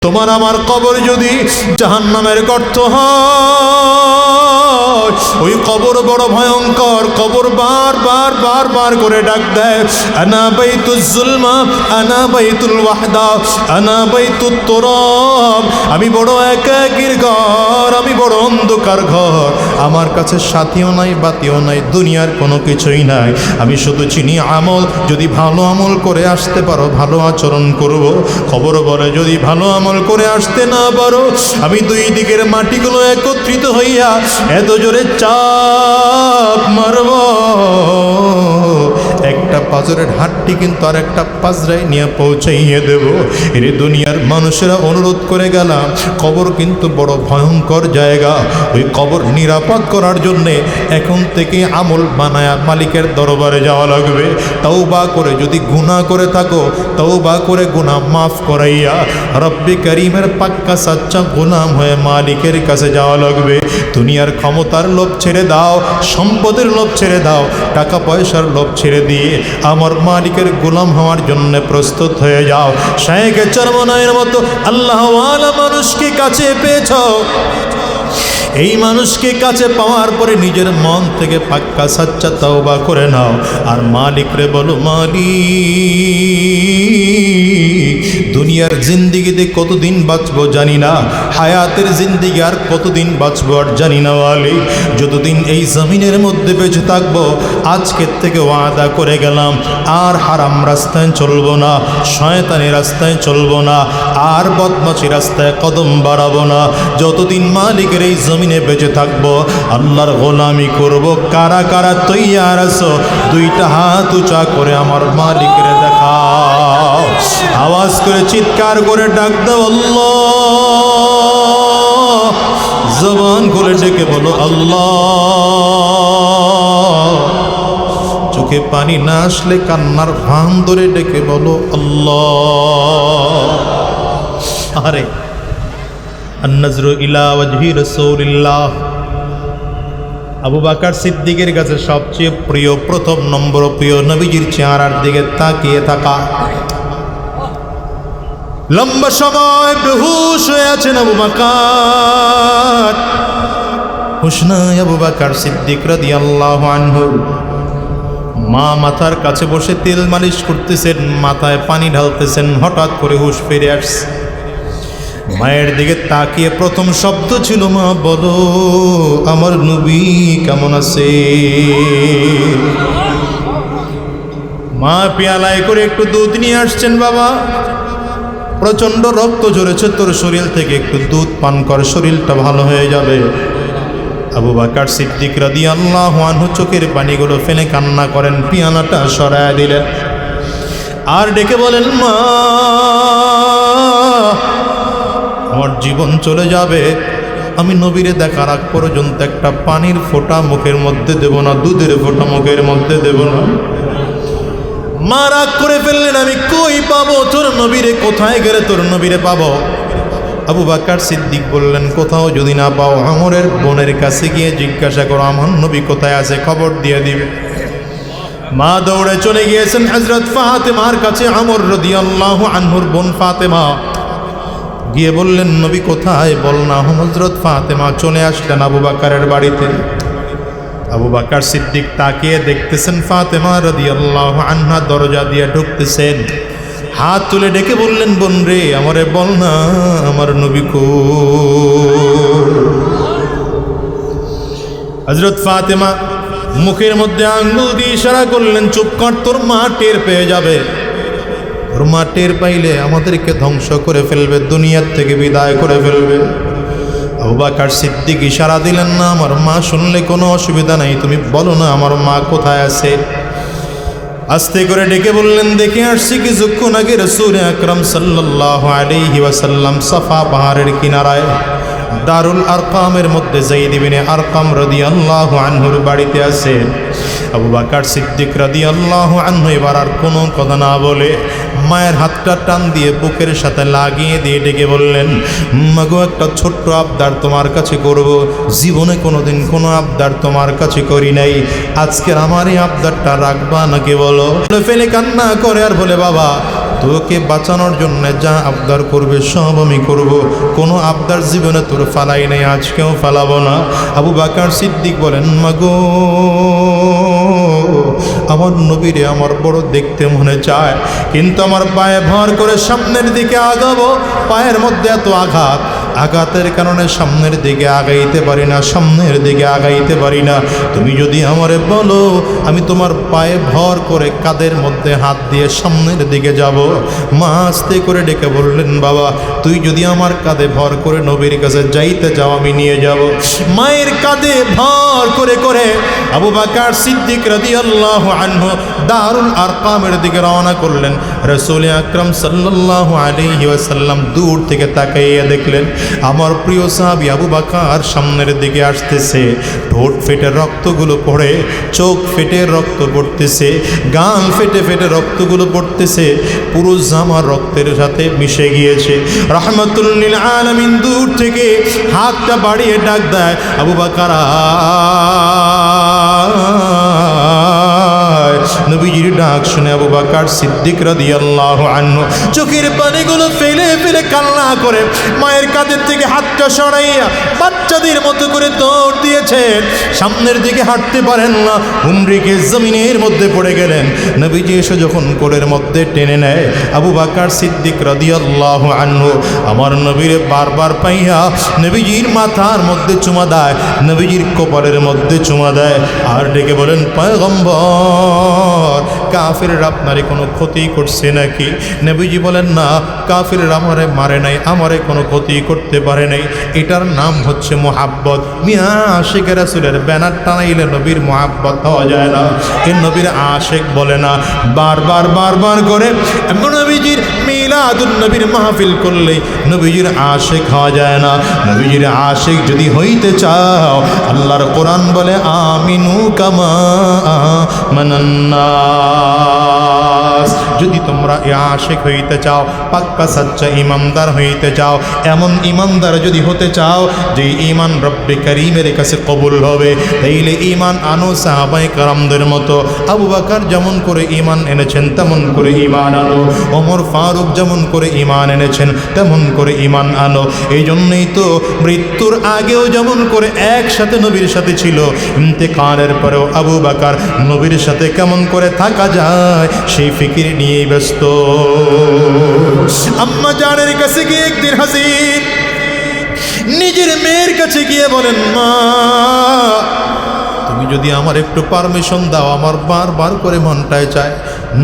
তোমার আমার কবর যদি জাহান্নামের গর্ত হয়, ওই কবর বড় ভয়ঙ্কর। কবর বার করে ডাক দেয়, আনা বাইতুল জুলমা, আনা বাইতুল ওয়াহদা, আনা বাইতুত তুরাব। আমি বড় একাকীর ঘর, আমি বড় অন্ধকার ঘর। আমার কাছে সাথীও নাই, বাতিও নাই, দুনিয়ার কোনো কিছুই নাই। আমি শুধু চিনি আমল। যদি ভালো আমল করে আসতে পারো, ভালো আচরণ করব। খবর বলে যদি ভালো আমল করে আসতে না পারো, আমি দুই দিকের মাটিগুলো একত্রিত হইয়া এত জোরে চাপ মারব, একটা পাজরের হাটটি কিন্তু আর একটা পাজরায় নিয়ে পৌঁছাইয়ে দেব। এর দুনিয়ার মানুষেরা অনুরোধ করে গেলাম, কবর কিন্তু বড় ভয়ঙ্কর জায়গা। ওই কবর নিরাপদ করার জন্যে এখন থেকে আমল বানায়া মালিকের দরবারে যাওয়া লাগবে। তওবা করে যদি গুনাহ করে থাকো, তওবা করে গুনাহ মাফ করাইয়া রব্বি করিমের পাক্কা সাচ্চা গোলাম হয়ে মালিকের কাছে যাওয়া লাগবে। দুনিয়ার ক্ষমতার লোভ ছেড়ে দাও, সম্পদের লোভ ছেড়ে দাও, টাকা পয়সার লোভ ছেড়ে দিয়ে আমার মালিকের গোলাম হওয়ার জন্য প্রস্তুত হয়ে যাও। শায়েখে চরমনায়ের মতো আল্লাহওয়ালা মানুষকে কাছে পেয়েছ। এই মানুষকে কাছে পাওয়ার পরে নিজের মন থেকে পাক্কা সাচ্চা তওবা করে নাও, আর মালিকরে বলো, মালিক দুনিয়ার জিন্দিগিতে কতদিন বাঁচবো জানি না, হায়াতের জিন্দিগি আর কতদিন বাঁচবো আর জানি না। মালিক যতদিন এই জমিনের মধ্যে বেঁচে থাকবো, আজকের থেকে ওয়াদা করে গেলাম আর হারাম রাস্তায় চলবো না, শয়তানি রাস্তায় চলবো না, আর বদমাশি রাস্তায় কদম বাড়াবো না। যতদিন মালিকের এই জমিনে বেঁচে থাকবো, আল্লাহর গোলামি করব। কারা কারা তৈয়ার আছো? দুইটা হাত উঁচা করে আমার মালিকের দেখাও। আওয়াজ করে চিৎকার করে ডাক দাও, আল্লাহ। জবান খুলে ডেকে বলো, আল্লাহ। চোখে পানি না আসলে কান্নার ভান ধরে ডেকে বলো, আল্লাহ। আরে আন-নাজরু ইলা ওয়াজহি রাসূলিল্লাহ। আবু বকর সিদ্দিকের কাছে সবচেয়ে প্রিয়, প্রথম নম্বর প্রিয় নবীজির চেহারার দিকে তাকিয়ে থাকা। লম্বা সময় বেহুশ হয়ে আছেন আবু বকর। হুশ নাই আবু বকর সিদ্দিক রাদিয়াল্লাহু আনহু। মা মাথার কাছে বসে তেল মালিশ করতেছেন, মাথায় পানি ঢালতেছেন। হঠাৎ করে হুশ ফিরে আসছে। মায়ের দিকে তাকিয়ে প্রথম শব্দ ছিল, মা বলো আমার নবী কেমন আছে? মা পেয়ালায় করে একটু দুধ নিয়ে আসছেন। বাবা, প্রচন্ড রক্ত ঝরেছে তোর শরীর থেকে, একটু দুধ পান কর, শরীরটা ভালো হয়ে যাবে। আবু বকর সিদ্দিক রাদিয়াল্লাহু আনহু চোখের পানিগুলো ফেলে কান্না করেন, পিয়ালাটা সরায় দিলেন, আর ডেকে বলেন, মা আমার জীবন চলে যাবে, আমি নবীরে দেখার আগ পর্যন্ত একটা পানির ফোঁটা মুখের মধ্যে দেব না, দুধের ফোঁটা মুখের মধ্যে দেব না। মা রাগ করে ফেললেন, আমি কই পাবো তোর নবীরে? কোথায় গেলে তোর নবীরে পাবো? আবু বকর সিদ্দিক বললেন, কোথাও যদি না পাও, আমরের বোনের কাছে গিয়ে জিজ্ঞাসা করো আমার নবী কোথায় আছে, খবর দিয়ে দিবে। মা দৌড়ে চলে গিয়েছেন হযরত ফাতেমার কাছে। আমর রাদিয়াল্লাহু আনহুর বোন ফাতেমা গিয়ে বললেন, নবী কোথায় বল না। হযরত ফাতেমা চলে আসলেন আবু বকরের বাড়িতে। আবু বকর সিদ্দিক তাকিয়ে দেখতেছেন ফাতেমা রাদিয়াল্লাহু আনহা দরজা দিয়ে ঢুকতেছেন। হাত তুলে ডেকে বললেন, বোন রে, আমারে বল না আমার নবী কই? হযরত ফাতেমা মুখের মধ্যে আঙ্গুল দিয়ে ইশারা করলেন, চুপ কর, তোর মা টের পেয়ে যাবে। তোর মা টের পাইলে আমাদেরকে ধ্বংস করে ফেলবে, দুনিয়ার থেকে বিদায় করে ফেলবে। আবু বকর সিদ্দিক ইশারা দিলেন, না আমার মা শুনলে কোনো অসুবিধা নাই, তুমি বলো না আমার মা কোথায় আছে। আস্তে করে ডেকে বললেন, দেখে আসছি কিছুক্ষণ আগে রাসূল আকরাম সাল্লাল্লাহু আলাইহি ওয়াসাল্লাম সাফা পাহাড়ের কিনারায় দারুল আরকামের মধ্যে যায়েদ ইবনে আরকাম রাদিয়াল্লাহু আনহুর বাড়িতে আছে। আবু বকর সিদ্দিক রাদিয়াল্লাহু আনহু এবার আর কোনো কথা না বলে মায়ের হাতটা টান দিয়ে বুকের সাথে লাগিয়ে দিয়ে ডেকে বললেন, মাগো একটা ছোট্ট আবদার তোমার কাছে করব, জীবনে কোনোদিন কোনো আবদার তোমার কাছে করি নাই, আজকের আমার এই আবদারটা রাখবা নাকি বলো? ফেলে কান্না করে আর বলে, বাবা তোকে বাঁচানোর জন্য যা আবদার করবে সব আমি করব, কোনো আবদার জীবনে তোর ফালাই নেই, আজকেও ফালাবো না। আবু বকর সিদ্দিক বলেন, মাগো আমার নবীরে আমার বড় দেখতে মনে চায়, কিন্তু আমার পায়ে ভর করে সামনের দিকে আগাবো, পায়ের মধ্যে এত আঘাতের কারণে সামনের দিকে আগাইতে পারি না, সামনের দিকে আগাইতে পারি না। তুমি যদি আমারে বলো আমি তোমার পায়ে ভর করে কাঁধের মধ্যে হাত দিয়ে সামনের দিকে যাব। মা আস্তে করে ডেকে বললেন, বাবা তুই যদি আমার কাঁধে ভর করে নবীর কাছে যাইতে যাও আমি নিয়ে যাব। মায়ের কাঁধে ভর করে করে আবু বকর সিদ্দিক রাদিয়াল্লাহু আনহু দারুল আরকামের দিকে রওনা করলেন। রাসূল আকরাম সাল্লাল্লাহু আলাইহি ওয়াসাল্লাম দূর থেকে তাকাইয়া দেখলেন আমার প্রিয় সাহাবী আবু বকর সামনের দিকে আসতেছে। ঠোঁট ফেটে রক্তগুলো পড়ে, চোখ ফেটে রক্ত পড়তেছে, গাল ফেটে ফেটে রক্তগুলো পড়তেছে, পুরো জামা রক্তের সাথে মিশে গিয়েছে। রাহমাতুল লিল আলামিন দূর থেকে হাতটা বাড়িয়ে ডাক দেয়, আবু বকর নবীজির ডাক শুনে আবু বকর সিদ্দিক রাদিয়াল্লাহু আনহু চোখের পানিগুলো ফেলে ফেলে কান্না করে মায়ের কাঁধের থেকে হাতটা সরাইয়া বাচ্চাদের মতো করে দৌড় দিয়েছেন। সামনের দিকে হাঁটতে পারেন না, হুমড়িকে জমিনের মধ্যে পড়ে গেলেন। নবীজি এসে যখন কোলের মধ্যে টেনে নেয়, আবু বকর সিদ্দিক রাদিয়াল্লাহু আনহু আমার নবীরে বারবার পাইয়া নবীজির মাথার মধ্যে চুমা দেয়, নবীজির কপালের মধ্যে চুমা দেয়, আর ডেকে বলেন, পয়গম্বর কাফিররা আপনারে কোনো ক্ষতি করছে নাকি? নবীজি বলেন, না, কাফিররা আমারে মারে নাই, আমারে কোনো ক্ষতি করতে পারে নাই। এটার নাম হচ্ছে মুহাব্বত। মিয়া আশিকের রাসূলের ব্যানার টানাইলে নবীর মুহাব্বত হওয়া যায় না, এ নবীর আশিক বলে না। বারবার বারবার করে নবীজির মিলাদুন নবীর মাহফিল করলে নবীজির আশিক হওয়া যায় না। নবীজির আশিক যদি হইতে চাও, আল্লাহর কোরআন বলে, আমিনু কামা মানান্নাস, যদি তোমরা এ আশিক হইতে চাও, পাক্কা সাচ্চা ইমানদার হইতে চাও, এমন ইমানদার যদি হতে চাও যে ঈমান রব্বে কারীমের কাছে কবুল হবে, তাইলে ঈমান আনো সাহাবায়ে কেরামদের মতো। আবু বকর যেমন করে ঈমান এনেছেন তেমন করে ঈমান আনো, ওমর ফারুক যেমন করে ঈমান এনেছেন তেমন করে ঈমান আনো। এই জন্যই তো মৃত্যুর আগেও যেমন করে একসাথে নবীর সাথে ছিল, ইন্তেকালের পরেও আবু বকর নবীর সাথে কেমন করে থাকা যায় সেই ফিকির নিয়েই ব্যস্ত। আম্মা জানের কাছে গিয়ে একদিন হাসিন নিজের মেয়ের কাছে গিয়ে বলেন, মা তুমি যদি আমার একটু পারমিশন দাও, আমার বারবার করে মনটায় চায়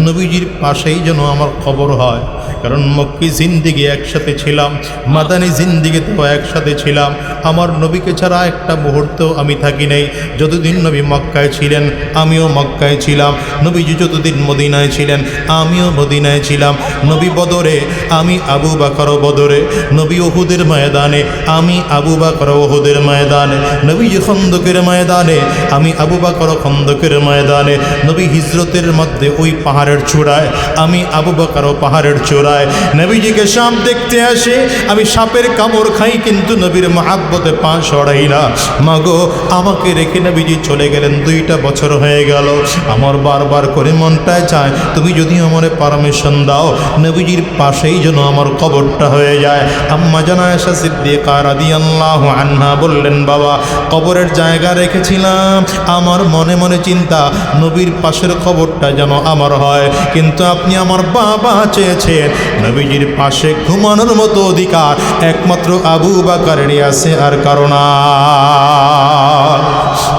নবীজির পাশেই যেন আমার খবর হয়। কারণ মক্কি জিন্দিগি একসাথে ছিলাম, মাদানী জিন্দিগিতেও একসাথে ছিলাম, আমার নবীকে ছাড়া একটা মুহূর্তেও আমি থাকি নাই। যতদিন নবী মক্কায় ছিলেন আমিও মক্কায় ছিলাম, নবীজি যতদিন মদিনায় ছিলেন আমিও মদিনায় ছিলাম। নবী বদরে আমি আবু বকরও বদরে, নবী উহুদের ময়দানে আমি আবু বকর উহুদের ময়দানে, নবীজি খন্দকের ময়দানে আমি আবু বকর খন্দকের ময়দানে, নবী হিজরতের মধ্যে ওই পাহাড়ের চূড়ায় আমি আবু বকর পাহাড়ের চূড়ায়। নবীজিকে সাপ দেখতে আসে, আমি সাপের কামড় খাই কিন্তু নবীর মহাব্বতে পা সরাই না। মাগো আমাকে রেখে নবীজি চলে গেলেন, 2টা বছর হয়ে গেল। আমার বারবার করে মনটায় চায় তুমি যদি আমারে পারমিশন দাও, নবীজির পাশেই যেন আমার কবরটা হয়ে যায়। আম্মা জানা আয়েশা সিদ্দিকা রাদিয়াল্লাহু আনহা বললেন, বাবা কবরের জায়গা রেখেছিলাম, আমার মনে মনে চিন্তা নবীর পাশের কবরটা যেন আমার হয়, কিন্তু আপনি আমার বাবা চেয়েছেন, নবীজির পাশে ঘুমানোর মতো অধিকার একমাত্র আবু বকরেরই আছে, আর কারণ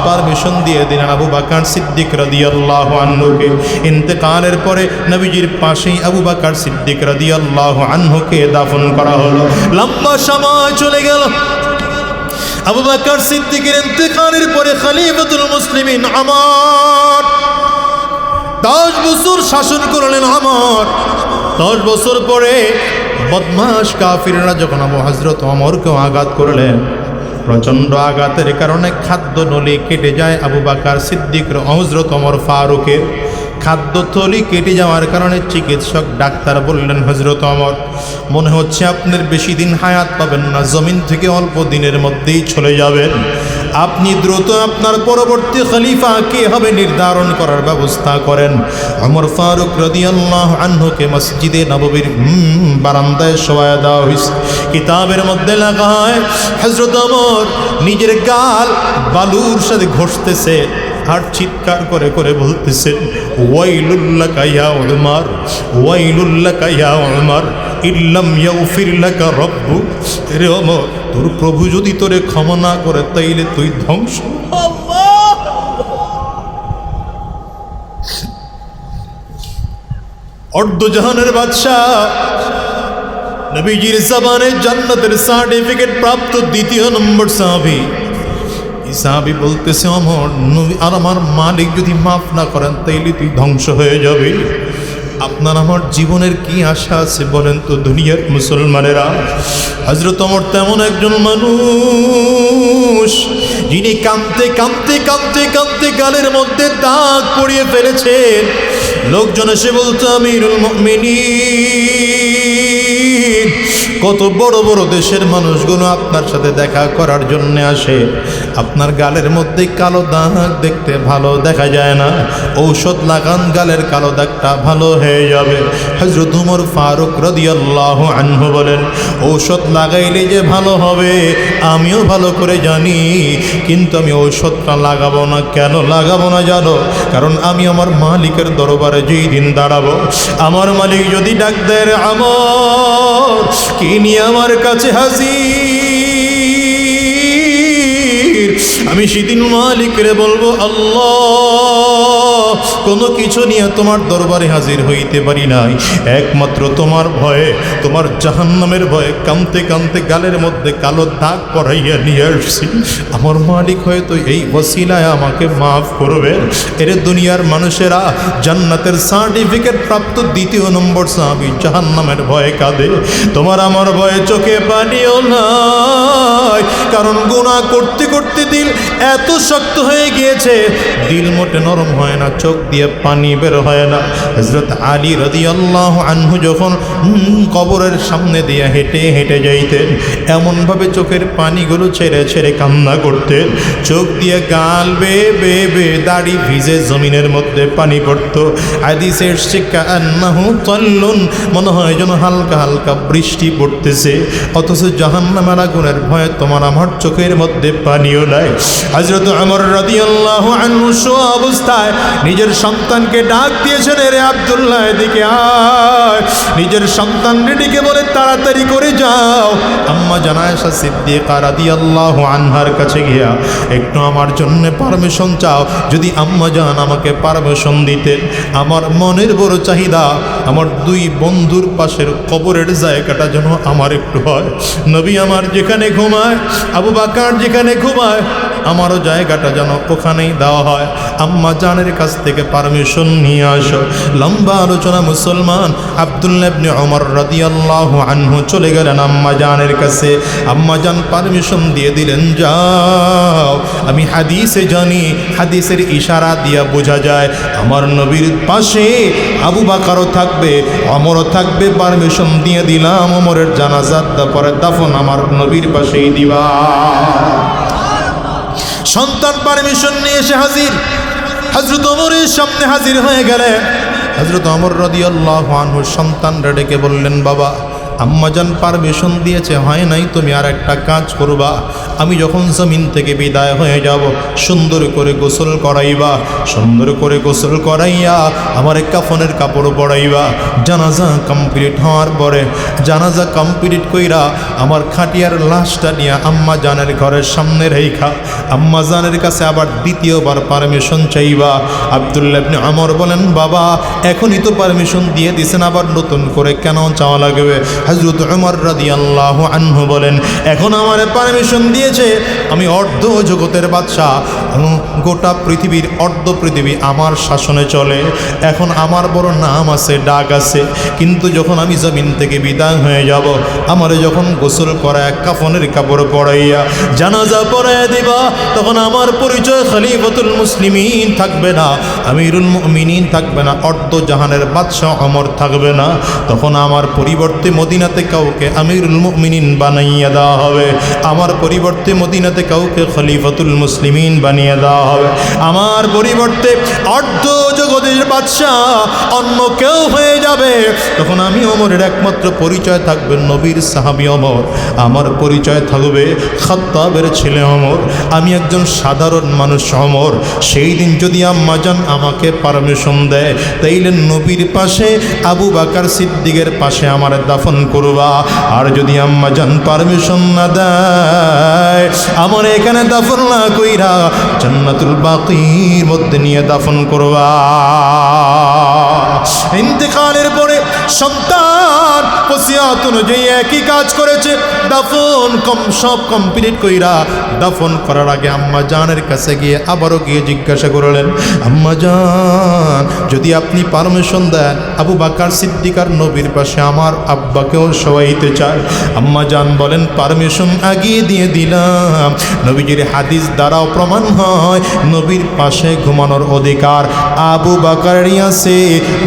পারমিশন দিয়ে দিলেন আবু বকর সিদ্দিক রাদিয়াল্লাহু আনহুকে। ইন্তেকালের পরে নবীজির পাশেই আবু বকর সিদ্দিক রাদিয়াল্লাহু আনহুকে দাফন করা হলো। লম্বা সময় চলে গেল। আবু বকর সিদ্দিকের ইন্তেকালের পরে খলিফাতুল মুসলিমিন ওমর 10 বছর শাসন করলেন। ওমর 10 বছর পরে বদমাশ কাফিররা যখন আবু হযরত ওমরকে আঘাত করলেন, প্রচণ্ড আঘাতের কারণে খাদ্য নলি কেটে যায় আবু বকর সিদ্দিক হযরত ওমর ফারুকের। খাদ্যথলি কেটে যাওয়ার কারণে চিকিৎসক ডাক্তার বললেন, হযরত ওমর মনে হচ্ছে আপনার বেশি দিন হায়াত পাবেন না, জমিন থেকে অল্প দিনের মধ্যেই চলে যাবেন। আপনি দ্রুত আপনার পরবর্তী খলিফা কে হবে নির্ধারণ করার ব্যবস্থা করেন। ওমর ফারুক রাদিয়াল্লাহু আনহুকে মসজিদে নববীর বারান্দায় শোয়া দেওয়া হয়েছে। কিতাবের মধ্যে লেখা হয় হযরত ওমর নিজের গাল বালুর সাথে ঘষতেছে আর চিৎকার করে করে বলতেছেন, ওয়াইলুল লাকা ইয়া উমর, ওয়াইলুল লাকা ইয়া উমর, ইল্লাম ইয়াগফির লাকা রাব্বুক। রে ওমর, তোর প্রভু যদি তোরে ক্ষমা না করে তাইলে তুই ধ্বংস। অর্ধজাহানের বাদশাহ, নবীজির জামানে জান্নাতের সার্টিফিকেট প্রাপ্ত দ্বিতীয় নম্বর সাহাবী। সাহাবী বলতেছে, ওমর নবী আর আমার মালিক যদি মাফ না করেন তাইলে তুই ধ্বংস হয়ে যাবে। আপনার আমার জীবনের কি আশা আছে বলেন তো দুনিয়ার মুসলমানেরা? হযরত ওমর তেমন একজন মানুষ যিনি কাঁদতে কাঁদতে কাঁদতে কাঁদতে গালের মধ্যে দাগ পড়িয়ে ফেলেছেন। লোকজন এসে বলতো, আমিরুল মুমিনিন, কত বড় বড় দেশের মানুষগুলো আপনার সাথে দেখা করার জন্য আসে, আপনার গালের মধ্যে কালো দাগ দেখতে ভালো দেখা যায় না, ঔষধ লাগান গালের কালো দাগটা ভালো হয়ে যাবে। হযরত ওমর ফারুক রাদিয়াল্লাহু আনহু বলেন, ঔষধ লাগাইলে যে ভালো হবে আমিও ভালো করে জানি, কিন্তু আমি ঔষধটা লাগাবো না। কেন লাগাবো না জানো? কারণ আমি আমার মালিকের দরবারে যেই দিন দাঁড়াবো, আমার মালিক যদি ডাক দেয় আমর কি নিয়ে আমার কাছে হাজির, আমি সেদিন মালিকরে বলবো, আল্লাহ কোনো কিছু নিয়ে তোমার দরবারে হাজির হইতে পারি নাই, একমাত্র তোমার ভয়ে, তোমার জাহান্নামের ভয়ে কাঁদতে কাঁদতে গালের মধ্যে কালো দাগ পরাইয়া নিয়ে আসছি। আমার মালিক হয়তো এই ওসিলায় আমাকে মাফ করবে। এর দুনিয়ার মানুষেরা জান্নাতের সার্টিফিকেট প্রাপ্ত দ্বিতীয় নম্বর সাহাবী জাহান্নামের ভয়ে কাঁদে, তোমার আমার ভয়ে চোখে পানিও নাই। কারণ গুনাহ করতে করতে দিল এত শক্ত হয়ে গিয়েছে, দিল মোটে নরম হয় না, চোখ দিয়ে পানি বের হয় না। হযরত আলী রাদিয়াল্লাহু আনহু যখন কবরের সামনে দিয়ে হেঁটে হেঁটে যাইতেন, এমনভাবে চোখের পানিগুলো ছেড়ে ছেড়ে কান্না করতেন, চোখ দিয়ে গাল বেয়ে বেয়ে বেয়ে দাড়ি ভিজে জমিনের মধ্যে পানি পড়তো। হাদিসে এসেছে কান্নাহু তাল্লুন, মনে হয় যেন হালকা হালকা বৃষ্টি পড়তেছে, অথচ জাহান্নামের আগুনের ভয়ে তোমার আমার চোখের মধ্যে পানিও নাই। হযরত ওমর রাদিয়াল্লাহু আনহু শোয়া অবস্থায় নিজের সন্তানকে ডাক দিয়েছেন, রে আব্দুল্লাহ এদিকে আয়। নিজের সন্তানকে ডেকে বলে, তাড়াতাড়ি করে যাও আম্মা জান আয়েশা সিদ্দিকা রাদিয়াল্লাহু আনহার কাছে গিয়া একটু আমার জন্য পারমিশন চাও। যদি আম্মা জান আমাকে পারমিশন দিতেন, আমার মনের বড় চাহিদা আমার দুই বন্ধুর পাশের কবরের জায়গাটা যেন আমার একটু হয়। নবী আমার যেখানে ঘুমায়, আবু বকর যেখানে ঘুমায়, আমারও জায়গাটা যেন ওখানেই দেওয়া হয়। আম্মা জানের কাছ থেকে পারমিশন নিয়ে আসো। লম্বা আলোচনা মুসলমান। আব্দুল্লাহ ইবনে ওমর রাদিয়াল্লাহু আনহু চলে গেলেন আম্মা জানের কাছে। আম্মা জান পারমিশন দিয়ে দিলেন, যাও। আমি হাদিসে জানি, হাদিসের ইশারা দিয়া বোঝা যায় আমার নবীর পাশে আবু বকরও থাকবে, ওমরও থাকবে। পারমিশন দিয়ে দিলাম, ওমরের জানাজার পরে দাফন আমার নবীর পাশেই দিবা। সন্তান পারমিশন নিয়ে এসে হাজির, হযরত ওমরের সামনে হাজির হয়ে গেলেন। হযরত ওমর রাদিয়াল্লাহু আনহু সন্তানরা ডেকে বললেন, বাবা আম্মাজান পারমিশন দিয়েছে, হয় নাই, তুমি আর একটা কাজ করবা। আমি যখন জমিন থেকে বিদায় হয়ে যাব, সুন্দর করে গোসল করাইবা, সুন্দর করে গোসল করাইয়া আমার কাফনের কাপড় পরাইবা। জানাজা কমপ্লিট হওয়ার পরে, জানাজা কমপ্লিট কইরা আমার খাটিয়ার লাশটা নিয়ে আম্মা জানের ঘরের সামনে রেখা আম্মা জানের কাছে আবার দ্বিতীয়বার পারমিশন চাইবা। আব্দুল্লাহ ইবনে ওমর বলেন, বাবা এখনই তো পারমিশন দিয়ে দিছেন, আবার নতুন করে কেন চাওয়া লাগবে? হযরত ওমর রাদিয়াল্লাহু আনহু বলেন, এখন আমার পারমিশন দিয়েছে, আমি অর্ধ জগতের বাদশা, গোটা পৃথিবীর অর্ধ পৃথিবী আমার শাসনে চলে। এখন আমার বড় নাম আছে, ডাক আছে, কিন্তু যখন আমি জমিন থেকে বিদায় হয়ে যাব, আমার যখন গোসল করায় কাফনের কাপড় পরাইয়া জানাজা পরাইয়া দিবা, তখন আমার পরিচয় খলিফাতুল মুসলিমিন থাকবে না, আমিরুল মুমিনিন থাকবে না, অর্ধ জাহানের বাদশা ওমর থাকবে না। তখন আমার পরিবর্তে মদিনাতে কাউকে আমিরুল মুমিনিন বানাইয়া দেওয়া হবে। আমার পরিবর্তে পরিবর্তে মদিনাতে কাউকে খলিফাতুল মুসলিমিন বানিয়ে দেওয়া হবে, আমার পরিবর্তে অর্ধ জগতের বাদশাহ অন্য কেউ হয়ে যাবে, তখন আমি ওমরের একমাত্র পরিচয় থাকবে নবীর সাহাবী ওমর, আমার পরিচয় থাকবে খাত্তাবের ছেলে ওমর, আমি একজন সাধারণ মানুষ ওমর। সেই দিন যদি আম্মাজান আমাকে পারমিশন দেয়, তাইলে নবীর পাশে আবু বকর সিদ্দিকের পাশে আমার দাফন করবা, আর যদি আম্মাজান পারমিশন না দেয়, আমার এখানে দাফন না কইরা জান্নাতুল বাকির মধ্যে নিয়ে দাফন করবা। ইন্তেকালের পরে সন্তান ওসিয়াত অনুযায়ী একই কাজ করেছে, দাফন সব কমপ্লিট কইরা দাফন করার আগে আম্মা জানের কাছে গিয়ে আবারও গিয়ে জিজ্ঞাসা করলেন, আম্মা জান যদি আপনি পারমিশন দেন, আবু বকর সিদ্দিক আর নবীর পাশে আমার আব্বাকেও শোয়াইতে চায়। আম্মা জান বলেন, পারমিশন আগিয়ে দিয়ে দিলাম। নবীজির হাদিস দ্বারাও প্রমাণ হয় নবীর পাশে ঘুমানোর অধিকার আবু বকরেরই আছে,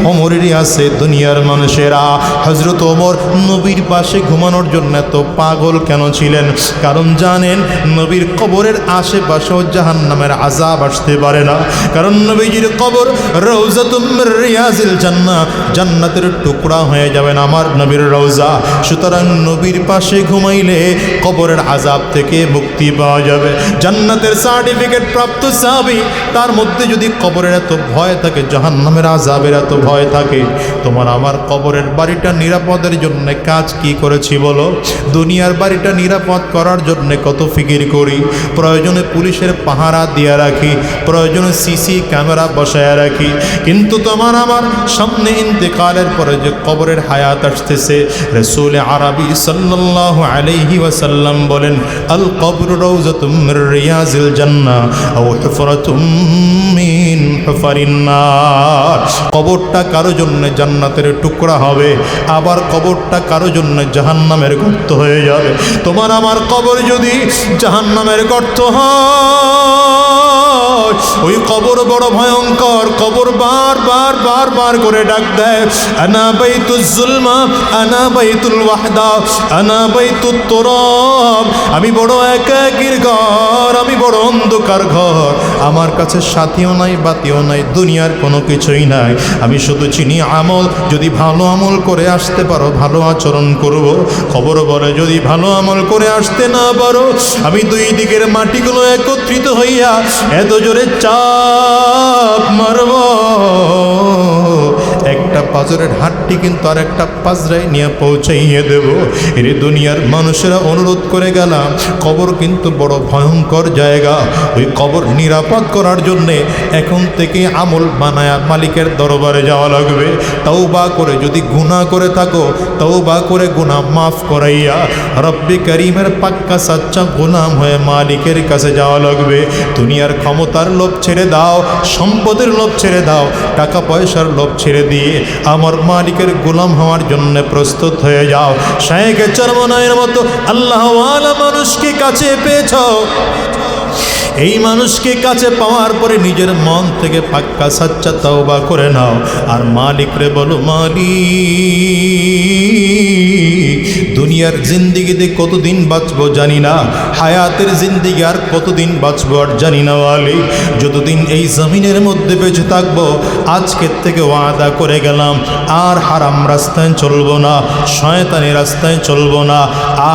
ওমরেরই আছে। দুনিয়ার মানুষেরা হযরত ওমর নবীর পাশে ঘুমানোর জন্য তো পাগল কেন ছিলেন? কারণ জানেন নবীর কবরের আশেপাশেও জাহান্নামের আযাব আসতে পারে না, কারণ নবীজির কবর রওজাতুম মির রিয়াজিল জান্নাহ, জান্নাতের টুকরা হয়ে যাবেন আমার নবীর রওজা। সুতরাং নবীর পাশে ঘুমাইলে কবরের আযাব থেকে মুক্তি পাওয়া যাবে। জান্নাতের সার্টিফিকেট প্রাপ্ত সাহাবী, তার মধ্যে যদি কবরের এত ভয় থাকে, জাহান্নামের আযাবের এত ভয় থাকে, তোমার আমার কবরের বাড়িটা নিরাপদের জন্য কাজ কি করেছি বলো? দুনিয়ার বাড়িটা নিরাপদ করার জন্য কত ফিকির করি, প্রয়োজনে পুলিশের পাহারা দিয়ে রাখি, প্রয়োজনে সিসি ক্যামেরা বসায় রাখি, কিন্তু তোমার আমার সামনে ইন্তেকালের পরে যে কবরের হায়াত আসতেছে, রাসূল আরবি সাল্লাল্লাহু আলাইহি ওয়াসাল্লাম বলেন, আল কবরু রাউযাতুম মির রিয়াজিল জান্নাহ আও হুফরাতুম মিন হুফারিন নার। কবরটা কারো জন্য জান্নাতের টুকরা হবে, আবার কবরটা কারো জন্য জাহান্নামের গর্ত হয়ে যাবে। তোমার আমার কবর যদি জাহান্নামের গর্ত হয়, ওই কবর বড় ভয়ঙ্কর। কবর বার করে ডাক দেয়, আনা বাইতুজ জুলমা, আনা বাইতুল ওয়াহদা, আনা বাইতুত তুরাব। আমি বড় একাকীর ঘর, আমি বড় অন্ধকার ঘর, আমার কাছে সাথীও নাই, বাতিও নাই, দুনিয়ার কোনো কিছুই নাই। আমি শুধু চিনি আমল, যদি ভালো আমল করে আসতে পারো ভালো আচরণ করব। খবর বলে যদি ভালো আমল করে আসতে না পারো, আমি দুই দিকের মাটিগুলো একত্রিত হইয়া এত জোরে চাপ মারব, একটা পাজরের হাটটি কিন্তু আর একটা পাজরায় নিয়ে পৌঁছাইয়ে দেব। এর দুনিয়ার মানুষেরা অনুরোধ করে গেলাম, কবর কিন্তু বড় ভয়ঙ্কর জায়গা, ওই কবর নিরাপদ করার জন্যে এখন থেকে আমল বানায়া মালিকের দরবারে যাওয়া লাগবে। তওবা করে যদি গুনাহ করে থাকো, তওবা করে গুনাহ মাফ করাইয়া রব্বি করিমের পাক্কা সাচ্চা গোলাম হয়ে মালিকের কাছে যাওয়া লাগবে। দুনিয়ার ক্ষমতার লোভ ছেড়ে দাও, সম্পদের লোভ ছেড়ে দাও, টাকা পয়সার লোভ ছেড়ে দিয়ে আমার মালিকের গোলাম হওয়ার জন্য প্রস্তুত হয়ে যাও। শায়েখে চরমনায়ের মতো আল্লাহওয়ালা মানুষকে কাছে পেয়েছ, এই মানুষকে কাছে পাওয়ার পরে নিজের মন থেকে পাক্কা সাচ্চা তওবা করে নাও, আর মালিকরে বলো, মালিক দুনিয়ার জিন্দিগিতে কতদিন বাঁচবো জানি না, হায়াতের জিন্দিগি আর কতদিন বাঁচবো আর জানি না। মালিক যতদিন এই জমিনের মধ্যে বেঁচে থাকবো, আজকের থেকে ওয়াদা করে গেলাম আর হারাম রাস্তায় চলবো না, শয়তানি রাস্তায় চলবো না,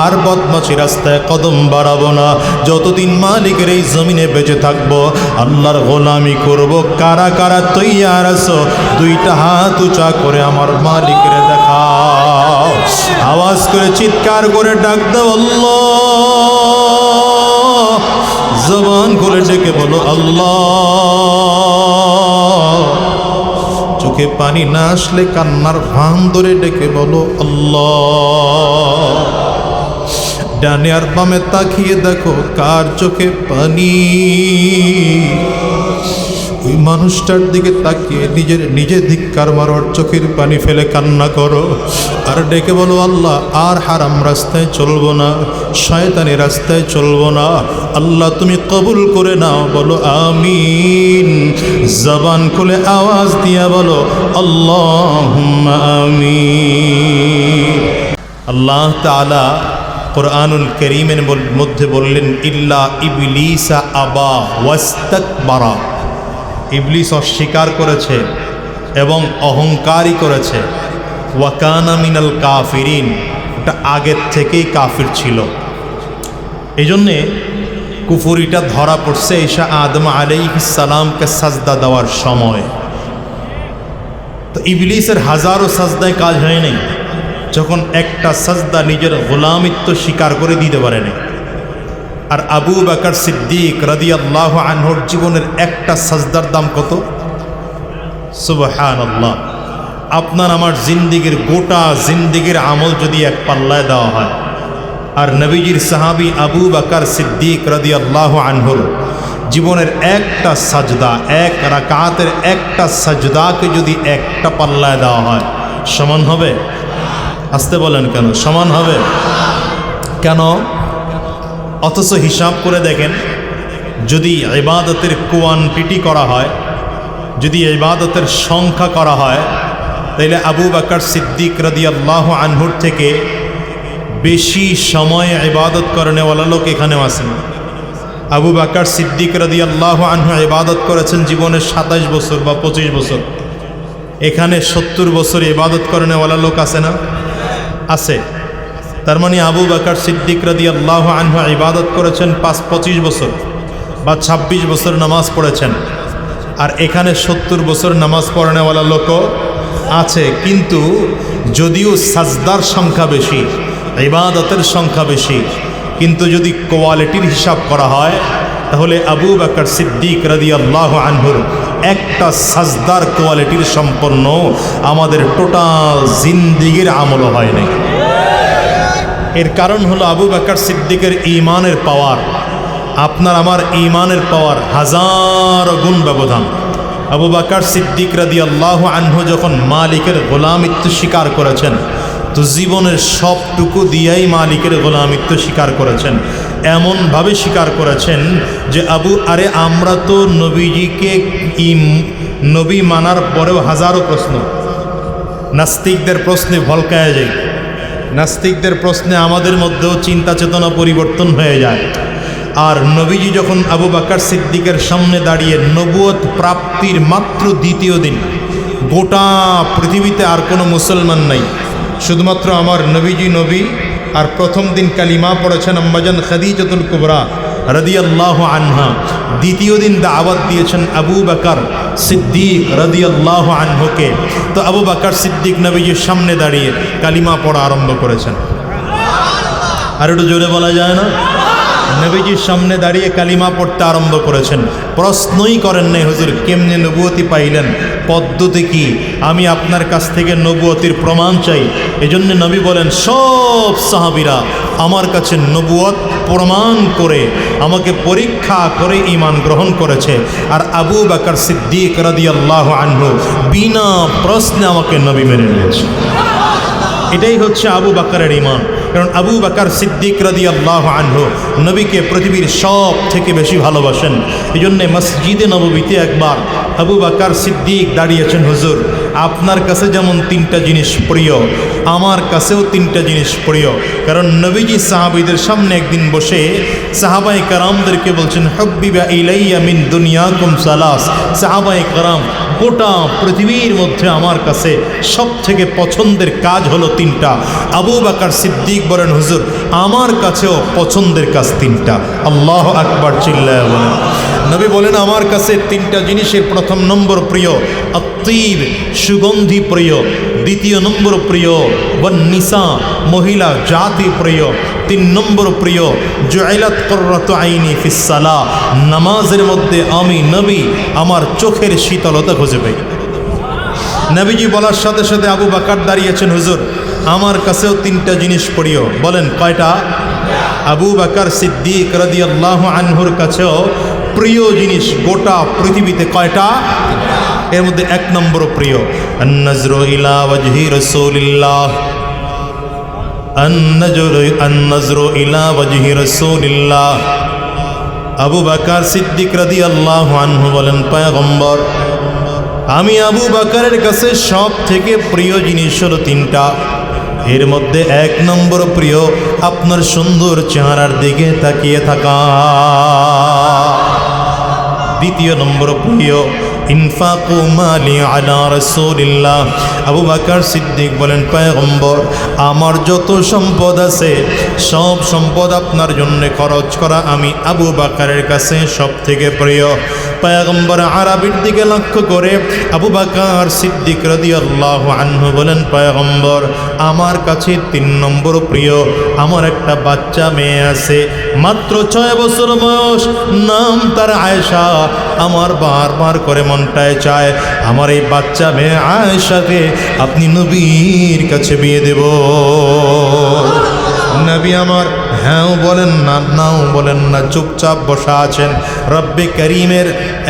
আর বদমাশি রাস্তায় কদম বাড়াবো না। যতদিন মালিকের এই জমিনে বেঁচে থাকবো আল্লাহর গোলামি করব। কারা কারা তৈয়ার আছো? দুইটা হাত উঁচা করে আমার মালিকের দেখাও, আওয়াজ করে চিৎকার করে ডাক দাও আল্লাহ, জবান খুলে ডেকে বলো আল্লাহ। চোখে পানি না আসলে কান্নার ভান ধরে ডেকে বলো আল্লাহ। ডানে আর বামে তাকিয়ে দেখো কার চোখে পানি, ওই মানুষটার দিকে তাকিয়ে নিজে ধিক্কার মারো, চোখের পানি ফেলে কান্না করো, আর ডেকে বলো আল্লাহ আর হারাম রাস্তায় চলবো না, শয়তানি রাস্তায় চলবো না, আল্লাহ তুমি কবুল করে নাও। বলো আমিন, জবান খুলে আওয়াজ দিয়া বলো আল্লাহুম্মা আমিন। আল্লাহ তাআলা কুরআনুল কারীমের মধ্যে বললেন ইল্লা ইবলিসা আবা ওয়াস্তাকবারা, ইবলিস অস্বীকার করেছে এবং অহংকারই করেছে। ওয়া কানা মিনাল কাফিরিন, এটা আগের থেকেই কাফির ছিল। এই জন্যে কুফরিটা ধরা পড়ছে ঈসা আদম আলাইহিস সালামকে সাজদা দেওয়ার সময়। তো ইবলিসের হাজারো সাজদায় কাজ হয়নি যখন একটা সাজদা নিজের গোলামিত্ব স্বীকার করে দিতে পারেনি। আর আবু বকর সিদ্দিক রাদিয়াল্লাহু আনহুর জীবনের একটা সাজদার দাম কত? সুবহানাল্লাহ। আপনার আমার জিন্দিগির গোটা জিন্দিগির আমল যদি এক পাল্লায় দেওয়া হয়, আর নবীজির সাহাবী আবু বকর সিদ্দিক রাদিয়াল্লাহু আনহুর জীবনের একটা সাজদা, এক রাকাতের একটা সাজদাকে যদি একটা পাল্লায় দেওয়া হয়, সমান হবে? আসতে বলেন কেন সমান হবে? কেন? অথচ হিসাব করে দেখেন, যদি ইবাদতের কোয়ান্টিটি করা হয়, যদি ইবাদতের সংখ্যা করা হয়, তাইলে আবু বকর সিদ্দিক রাদিয়াল্লাহু আনহুর থেকে বেশি সময় ইবাদত করেনেওয়ালা লোক এখানেও আছেন। আবু বকর সিদ্দিক রাদিয়াল্লাহু আনহু ইবাদত করেছেন জীবনের 27 বছর বা 25 বছর। এখানে 70 বছর ইবাদত করেনেওয়ালা লোক আছে না? আছে। তার মানে আবু বকর সিদ্দিক রাদিয়াল্লাহু আনহু ইবাদত করেছেন 25 বছর বা 26 বছর নামাজ পড়েছেন, আর এখানে 70 বছর নামাজ পড়ানেওয়ালা লোকও আছে। কিন্তু যদিও সাজদার সংখ্যা বেশি, ইবাদতের সংখ্যা বেশি, কিন্তু যদি কোয়ালিটির হিসাব করা হয়, তাহলে আবু বকর সিদ্দিক রাদিয়াল্লাহু আনহুর একটা সাজদার কোয়ালিটির সম্পন্ন আমাদের টোটাল জিন্দিগির আমল হয় নাই। এর কারণ হলো আবু বকর সিদ্দিকের ঈমানের পাওয়ার, আপনার আমার ঈমানের পাওয়ার হাজার গুণ ব্যবধান। আবু বকর সিদ্দিক রাদিয়াল্লাহু আনহু যখন মালিকের গোলামিত্ব স্বীকার করেছেন, তো জীবনের সবটুকু দিয়েই মালিকের গোলামিত্ব স্বীকার করেছেন। এমনভাবে স্বীকার করেছেন যে আমরা তো নবীজিকে নবী মানার পরেও হাজারো প্রশ্ন, নাস্তিকদের প্রশ্নে ভলকায় যায়, নাস্তিকদের প্রশ্নে আমাদের মধ্যেও চিন্তা চেতনা পরিবর্তন হয়ে যায়। আর নবীজি যখন আবু বকর সিদ্দিকের সামনে দাঁড়িয়ে নবুয়ত প্রাপ্তির মাত্র দ্বিতীয় দিন, গোটা পৃথিবীতে আর কোনো মুসলমান নাই, শুধুমাত্র আমার নবীজি নবী। আর প্রথম দিন কালিমা পড়েছেন আম্মাজান খাদিজাতুল কুবরা রাদিয়াল্লাহু আনহা। দ্বিতীয় দিন দাওয়াত দিয়েছেন আবু বকর সিদ্দিক রাদিয়াল্লাহু আনহুকে। তো আবু বকর সিদ্দিক নবীজির সামনে দাঁড়িয়ে কালিমা পড়া আরম্ভ করেছেন। আর একটু জোরে বলা যায় না? নবীজির সামনে দাঁড়িয়ে কালিমা পড়তে আরম্ভ করেছেন। প্রশ্নই করেন নাই হুজুর কেমনে নবুয়তি পাইলেন, পদ্ধতি কি, আমি আপনার কাছ থেকে নবুয়তির প্রমাণ চাই। এজন্য নবী বলেন সব সাহাবীরা আমার কাছে নবুয়ত প্রমাণ করে, আমাকে পরীক্ষা করে ঈমান গ্রহণ করেছে। আর আবু বকর সিদ্দিক রাদিয়াল্লাহু আনহু বিনা প্রশ্নে আমাকে নবী মেনে নিয়েছে। এটাই হচ্ছে আবু বকরের ঈমান। কারণ আবু বকর সিদ্দিক রাদিয়াল্লাহু আনহু নবীকে পৃথিবীর সব থেকে বেশি ভালোবাসেন। এই জন্যে মসজিদে নববীতে একবার আবু বকর সিদ্দিক দাঁড়িয়েছেন, হুজুর আপনার কাছে যেমন 3টা জিনিস প্রিয়, আমার কাছেও 3টা জিনিস প্রিয়। কারণ নবীজি সাহাবীদের সামনে একদিন বসে সাহাবায়ে কেরামদেরকে বলছেন হুব্বিবা ইলাইয়া মিন দুনিয়াকুম সালাস। সাহাবায়ে কেরাম, গোটা পৃথিবীর মধ্যে আমার কাছে সব থেকে পছন্দের কাজ হলো 3টা। আবু বকর সিদ্দিক বলেন হুজুর আমার কাছেও পছন্দের কাজ 3টা। আল্লাহু আকবার চিল্লায়া বলেন। নবী বলেন আমার কাছে 3টা জিনিসের প্রথম নম্বর প্রিয় আত্তীব, সুগন্ধি প্রিয়। দ্বিতীয় নম্বর প্রিয় ওয়ান নিসা, মহিলা জাতি প্রিয়। 3 নম্বর প্রিয় জুইলাত কুররাতু আইনি ফিস সালাহ, নামাজের মধ্যে আমি নবী আমার চোখের শীতলতা খুঁজে পাই। নবীজি বলার সাথে সাথে আবু বকর দাঁড়িয়েছেন, হুজুর আমার কাছেও 3টা জিনিস প্রিয়। বলেন কয়টা? আবু বকর সিদ্দিক রাদিয়াল্লাহু আনহুর কাছেও প্রিয় জিনিস গোটা পৃথিবীতে কয়টা? এর মধ্যে 1 নম্বর প্রিয় আন-নাজরু ইলা ওয়াজহি রাসূলিল্লাহ, আন-নাজরু ইলা ওয়াজহি রাসূলিল্লাহ। আবু বকর সিদ্দিক রাদিয়াল্লাহু আনহু বলেন পয়গম্বর আমি আবু বকরের কাছে সব থেকে প্রিয় জিনিস হলো 3টা। এর মধ্যে 1 নম্বর প্রিয় আপনার সুন্দর চেহারার দিকে তাকিয়ে থাকা। 2 নম্বর প্রিয় ইনফাকু মালি আলা রাসূলিল্লাহ। আবু বকর সিদ্দিক বলেন, পয়গম্বর আমার যত সম্পদ আছে সব সম্পদ আপনার জন্য খরচ করা আমি আবু বকরের কাছে সবথেকে প্রিয়। পয়গম্বর আরবির দিকে লক্ষ্য করে আবু বকর সিদ্দিক রাদিয়াল্লাহু আনহু বলেন, পয়গম্বর আমার কাছে 3 নম্বর প্রিয় আমার একটা বাচ্চা মেয়ে আছে, মাত্র 6 বছর বয়স, নাম তার আয়েশা। আমার বারবার করে মনটায় চায় আমার এই বাচ্চা মেয়ে আয়েশাকে আপনি নবীর কাছে বিয়ে দেব। নবী আমার হ্যাঁও বলেন না, নাও বলেন না, চুপচাপ বসা আছেন। রব্বে করিমের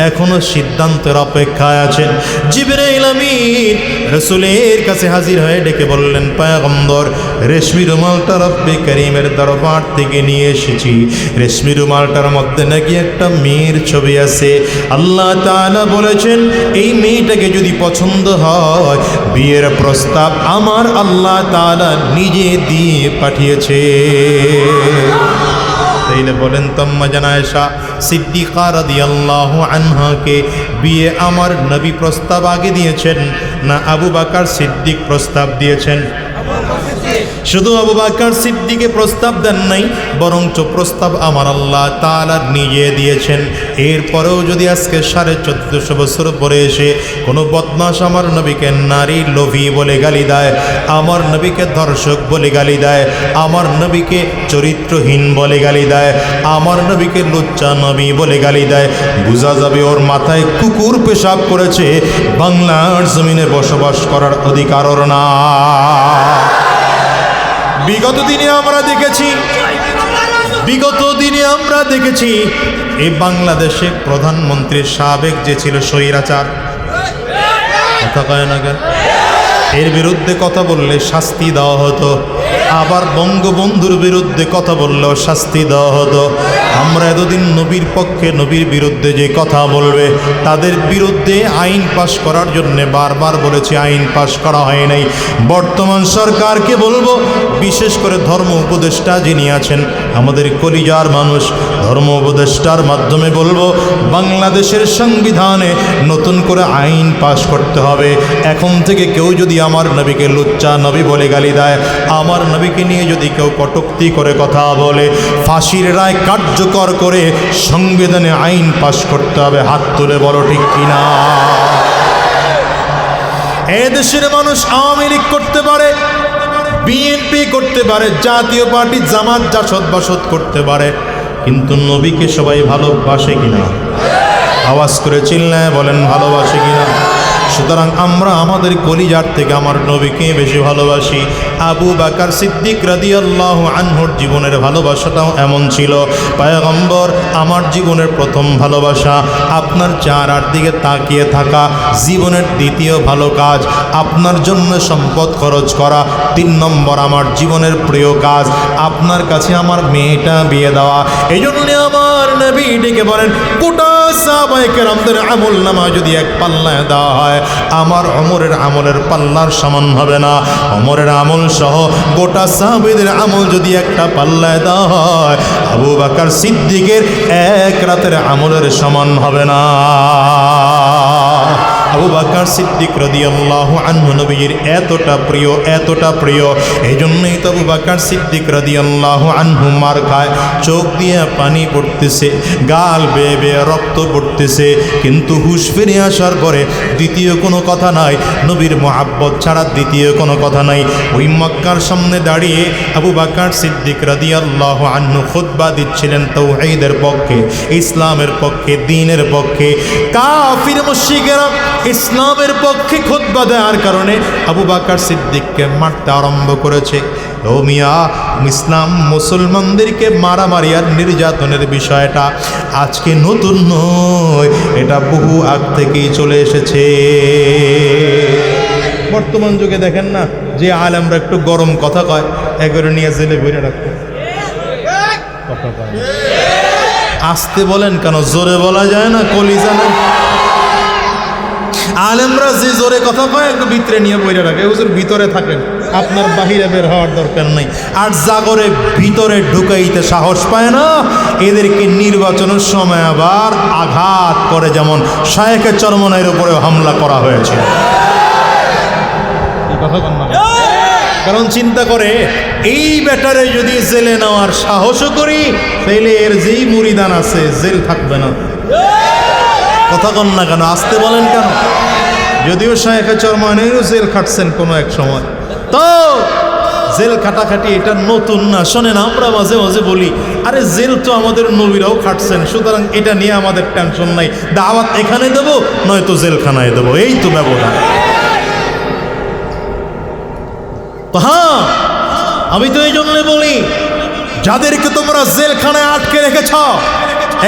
এখনো সিদ্ধান্তের অপেক্ষায় আছেন। জিবরাইল আমিন রাসূলের কাছে হাজির হয়ে ডেকে বললেন, পয়গম্বর রেশমি রুমালটা রব্বে করিমের দরবার থেকে নিয়ে এসেছি। রেশমি রুমালটার মধ্যে নাকি একটা মেয়ের ছবি আছে। আল্লাহ তাআলা বলেছেন এই মেয়েটাকে যদি পছন্দ হয় বিয়ের প্রস্তাব আমার আল্লাহ তাআলা নিজে দিয়ে পাঠিয়েছে। তাইলে বলেন তো আম্মা জান আয়েশা সিদ্দিকা রাদিয়াল্লাহু আনহাকে বিয়ে আমার নবী প্রস্তাব আগে দিয়েছেন না আবু বকর সিদ্দিক প্রস্তাব দিয়েছেন? শুধু আবু বকর সিদ্দিকে প্রস্তাব দেন নাই, বরঞ্চ প্রস্তাব আমার আল্লাহ তাআলা নিজে দিয়েছেন। এরপরেও যদি আজকে 1450 বছর পরে এসে কোনো বদমাশ আমার নবীকে নারী লোভী বলে গালি দেয়, আমার নবীকে ধর্ষক বলে গালি দেয়, আমার নবীকে চরিত্রহীন বলে গালি দেয়, আমার নবীকে লুচ্চা নবী বলে গালি দেয়, বোঝা যাবে ওর মাথায় কুকুর পেশাব করেছে, বাংলার জমিনে বসবাস করার অধিকার ওর না। বিগত দিনে আমরা দেখেছি এই বাংলাদেশে প্রধানমন্ত্রীর সাবেক যে ছিল স্বৈরাচার, কথা কয় না কেন, এর বিরুদ্ধে কথা বললে শাস্তি দেওয়া হতো, আবার বঙ্গবন্ধুর বিরুদ্ধে কথা বললেও শাস্তি দেওয়া হতো। আমরা এতদিন নবীর পক্ষে নবীর বিরুদ্ধে যে কথা বলবে তাদের বিরুদ্ধে আইন পাশ করার জন্য বারবার বলেছি, আইন পাশ করা হয় নাই। বর্তমান সরকারকে বলবো, বিশেষ করে ধর্ম উপদেষ্টা যিনি আছেন আমাদের কলিজার মানুষ, ধর্ম উপদেষ্টার মাধ্যমে বলবো বাংলাদেশের সংবিধানে নতুন করে আইন পাশ করতে হবে। এখন থেকে কেউ যদি আমার নবীকে লুচ্চা নবী বলে গালি দেয়, আমার নবীকে নিয়ে যদি কেউ কটূক্তি করে কথা বলে, ফাঁসির রায় কার্যকর করে সংবিধানে আইন পাশ করতে হবে। হাত তুলে বলো ঠিক কিনা? এদেশের মানুষ আওয়ামী লীগ করতে পারে, বিএনপি করতে পারে, জাতীয় পার্টি জামাত জাসদ বাসদ করতে পারে, কিন্তু নবীকে সবাই ভালোবাসে কিনা? আওয়াজ করে চিল্লায় বলেন ভালোবাসে কিনা? সুতরাং আমরা আমাদের কলিজার থেকে আমার নবীকে বেশি ভালোবাসি। আবু বকর সিদ্দিক রাদিয়াল্লাহু আনহুর জীবনের ভালোবাসাটাও এমন ছিল। পয়গম্বর আমার জীবনের প্রথম ভালোবাসা, আপনার চেহারার দিকে তাকিয়ে থাকা জীবনের দ্বিতীয় ভালো কাজ, আপনার জন্য সম্পদ খরচ করা 3 নম্বর আমার জীবনের প্রিয় কাজ, আপনার কাছে আমার মেয়েটা বিয়ে দেওয়া। এই জন্য আমার নবী ডেকে বলেন, গোটা সাহাবায়ে কেরামদের আমল নামা যদি এক পাল্লায় দেওয়া হয় আমার ওমরের আমলের পাল্লার সমান হবে না। ওমরের আমল সহ গোটা সাহাবীদের আমল যদি একটা পাল্লায় দেওয়া হয় আবু বকর সিদ্দিকের এক রাতের আমলের সমান হবে না। আবু বকর সিদ্দিক রাদিয়াল্লাহু আনহু নবীর এতটা প্রিয়, এই জন্যই তো আবু বকর সিদ্দিক রাদিয়াল্লাহু আনহু মার খায়, চোখ দিয়ে পানি পড়তেছে, গাল বেয়ে বেয়ে রক্ত পড়তেছে, কিন্তু হুঁশ ফিরে আসার পরে দ্বিতীয় কোনো কথা নাই, নবীর মুহাব্বত ছাড়া দ্বিতীয় কোনো কথা নাই। ওই মক্কার সামনে দাঁড়িয়ে আবু বকর সিদ্দিক রাদিয়াল্লাহু আনহু খুতবা দিচ্ছিলেন তাওহীদের পক্ষে, ইসলামের পক্ষে, দ্বীনের পক্ষে। কাফির মুশরিকরা ইসলামের পক্ষে খুতবা দেওয়ার কারণে আবু বকর সিদ্দিককে মারতে আরম্ভ করেছে। ও মিয়া, ইসলাম মুসলমানদেরকে মারামারি আর নির্যাতনের বিষয়টা আজকে নতুন নয়, এটা বহু আগ থেকেই চলে এসেছে। বর্তমান যুগে দেখেন না, যে আলেমরা একটু গরম কথা কয় এগুলো নিয়ে জেলে ভরে রাখতে, আসতে বলেন কেন, জোরে বলা যায় না, কলিজা না। আলেমরা যে জোরে কথা কয় একটু ভিতরে নিয়ে বইরে রাখে, হুজুর ভিতরে থাকেন, আপনার বাহিরে বের হওয়ার দরকার নাই। আর জাগরে ভিতরে ঢুকাইতে সাহস পায় না, এদেরকে নির্বাচনের সময় আবার আঘাত করে, যেমন শায়েখে চরমনাইয়ের উপরে হামলা করা হয়েছে। কারণ চিন্তা করে এই ব্যাটারে যদি জেলে নেওয়ার সাহসও করি, তাইলে এর যেই মুরিদান আছে জেল থাকবে না। কথা কন না কেন, আসতে বলেন কেন? যদিও শায়েখে চরমনাইয়েরও জেল খাটছেন কোনো এক সময়, তো জেল খাটাখাটি এটা নতুন না। শোনেন, আমরা মাঝে মাঝে বলি আরে জেল তো আমাদের নবীরাও খাটছেন, সুতরাং এটা নিয়ে আমাদের টেনশন নাই, দাওয়াত এখানে দেবো নয়তো জেলখানায় দেবো, এই তো ব্যবধান। হ্যাঁ, আমি তো এই জন্য বলি, যাদেরকে তোমরা জেলখানায় আটকে রেখেছ,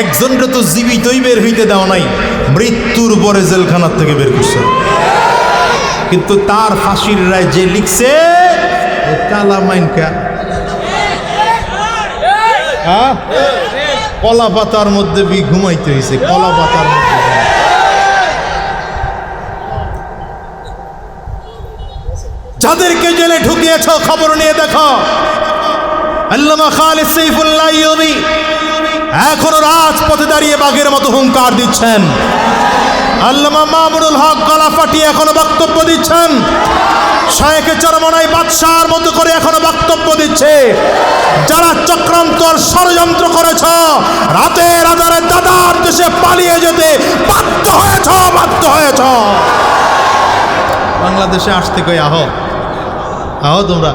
একজনকে তো জীবিতই বের হইতে দাও নাই, মৃত্যুর পরে জেলখানার থেকে বের করছে। কিন্তু তার ফাঁসির রায় যে লিখছে, কালা মাইনকা কলা পাতার মধ্যে ঘুমাইতে হয়েছে, কলা পাতার মধ্যে। যাদেরকে জেলে ঢুকিয়েছ খবর নিয়ে দেখো। আল্লামা খালিদ সাইফুল্লাহ আইয়ুবী এখনো রাজপথে দাঁড়িয়ে বাঘের মতো হুঙ্কার দিচ্ছেন। আল্লামা মামুনুল হক গলা ফাটিয়ে এখনো বক্তব্য দিচ্ছেন। শায়েখে চরমনাই বাদশার মতো করে এখনো বক্তব্য দিচ্ছে। যারা চক্রান্ত ষড়যন্ত্র করেছ, রাতের আধারে দাদার দেশে পালিয়ে যেতে বাধ্য হয়েছ। বাংলাদেশে আসতে কই আহ তোমরা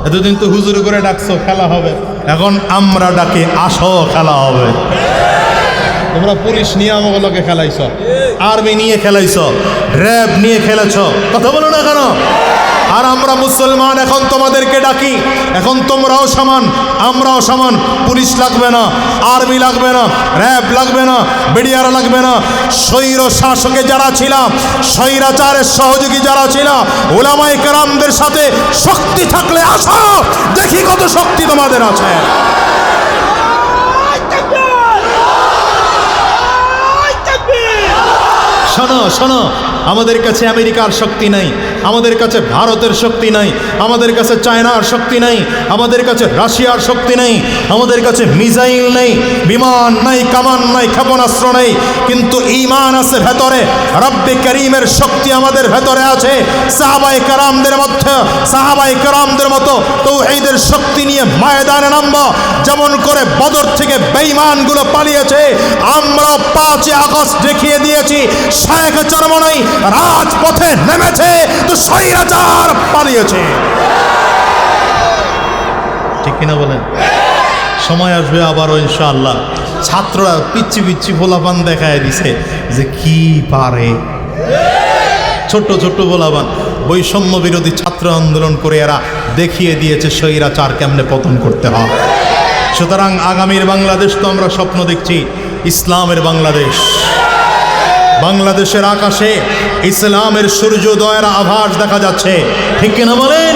এতদিন তো হুজুর করে ডাকছো খেলা হবে, এখন আমরা ডাকি আসো খেলা হবে। তোমরা পুলিশ নিয়ে আমাগুলোকে খেলাইছ, আর্মি নিয়ে খেলাইছ, র্যাব নিয়ে খেলেছ, কথা বলো না কেন? আর আমরা মুসলমান এখন তোমাদেরকে ডাকি, এখন তোমরাও সমান আমরাও সমান। পুলিশ লাগবে না, আর্মি লাগবে না, র্যাব লাগবে না, বিডিআর লাগবে না। স্বৈর শাসকে যারা ছিল, স্বৈরাচারের সহযোগী যারা ছিল, উলামায়ে কেরামদের সাথে শক্তি থাকলে আসো, দেখি কত শক্তি তোমাদের আছে। শোনো শোনো, আমাদের কাছে আমেরিকার শক্তি নাই, আমাদের কাছে ভারতের শক্তি নাই, আমাদের কাছে চায়নার শক্তি নাই, আমাদের কাছে রাশিয়ার শক্তি নাই, আমাদের কাছে মিসাইল নেই, বিমান নাই, কামান নাই, ক্ষেপণাস্ত্র নেই, কিন্তু ঈমান আছে ভেতরে। রব্বে করিমের শক্তি আমাদের ভেতরে আছে। সাহাবায়ে কেরামদের মতো তাওহীদের শক্তি নিয়ে ময়দানে নামবো, যেমন করে বদর থেকে বেঈমানগুলো পালিয়েছে। আমরা 5 আগস্ট দেখিয়ে দিয়েছি, শায়েখে চরমনাই রাজপথে নেমেছে তো স্বৈরাচার পালিয়েছে। ঠিক কিনা বলেন? সময় আসবে আবারও ইনশাআল্লাহ। ছাত্ররা পিচ্ছি পিচ্ছি ফোলাপান দেখায় দিছে যে কি পারে। ছোট্ট ছোট্ট ফোলাপান বৈষম্য বিরোধী ছাত্র আন্দোলন করে এরা দেখিয়ে দিয়েছে স্বৈরাচার কেমনে পতন করতে হয়। সুতরাং আগামীর বাংলাদেশ তো আমরা স্বপ্ন দেখছি, ইসলামের বাংলাদেশ। বাংলাদেশের আকাশে ইসলামের সূর্যোদয়ের আভাস দেখা যাচ্ছে, ঠিক কিনা বলেন?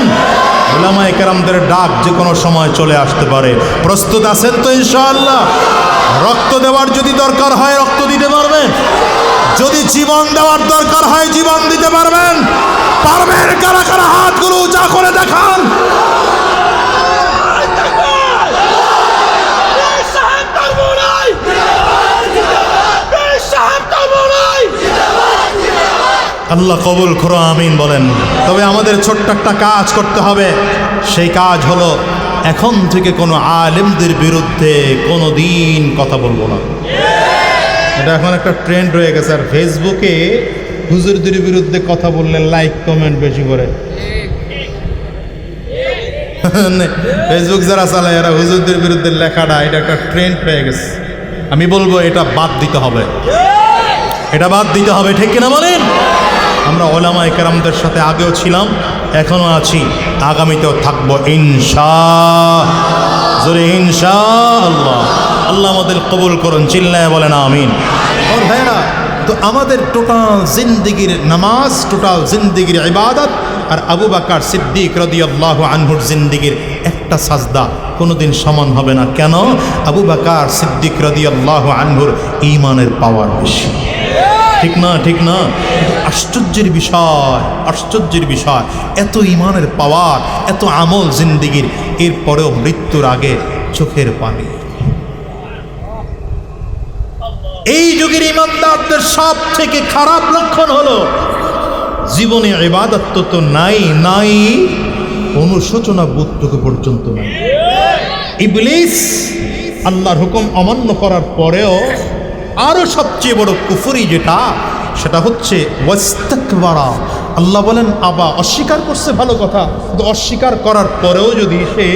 উলামায়ে কেরামদের ডাক যে কোনো সময় চলে আসতে পারে। প্রস্তুত আছেন তো ইনশাআল্লাহ? রক্ত দেওয়ার যদি দরকার হয় রক্ত দিতে পারবেন, যদি জীবন দেওয়ার দরকার হয় জীবন দিতে পারবেন। পারবেন কারা কারা? হাতগুলো উঁচা করে দেখান। আল্লাহ কবুল করো, আমিন বলেন। তবে আমাদের ছোট্ট একটা কাজ করতে হবে, সেই কাজ হলো এখন থেকে কোনো আলেমদের বিরুদ্ধে কোনো দিন কথা বলবো না। এটা এখন একটা ট্রেন্ড হয়ে গেছে। আর ফেসবুকে হুজুরদের বিরুদ্ধে কথা বললে লাইক কমেন্ট বেশি করে। ফেসবুক যারা চালায় এরা হুজুরদের বিরুদ্ধে লেখাটা এটা একটা ট্রেন্ড হয়ে গেছে। আমি বলবো এটা বাদ দিতে হবে, এটা বাদ দিতে হবে, ঠিক কিনা বলেন? আমরা উলামায়ে কেরামদের সাথে আগেও ছিলাম, এখনো আছি, আগামীতেও থাকবো ইনশাআল্লাহ। আল্লাহ আমাদের কবুল করুন, চিল্লায় বলেন আমিন। ওর ভাইরা, তো আমাদের টোটাল জিন্দেগির নামাজ, টোটাল জিন্দেগির ইবাদত আর আবু বকর সিদ্দিক রাদিয়াল্লাহু আনহুর জিন্দেগির একটা সাজদা কোনোদিন সমান হবে না। কেন? আবু বকর সিদ্দিক রাদিয়াল্লাহু আনহুর ঈমানের পাওয়ার বেশি। ঠিক না? ঠিক না? আশ্চর্যের বিষয়, আশ্চর্যের বিষয়, এত ইমানের পাওয়ার, এত আমল জিন্দিগির, এরপরেও মৃত্যুর আগে চোখের পানি। এই যুগের ইমানদারদের সব থেকে খারাপ লক্ষণ হলো জীবনে ইবাদত তো নাই, অনুশোচনা বোধটুকু পর্যন্ত নাই। ইবলিস আল্লাহর হুকুম অমান্য করার পরেও আরো সবচেয়ে বড় কুফরি যেটা, সেটা হচ্ছে ওয়াস্তাকবারা। আল্লাহ বলেন আবা, অস্বীকার করছে ভালো কথা, কিন্তু অস্বীকার করার পরেও যদি সে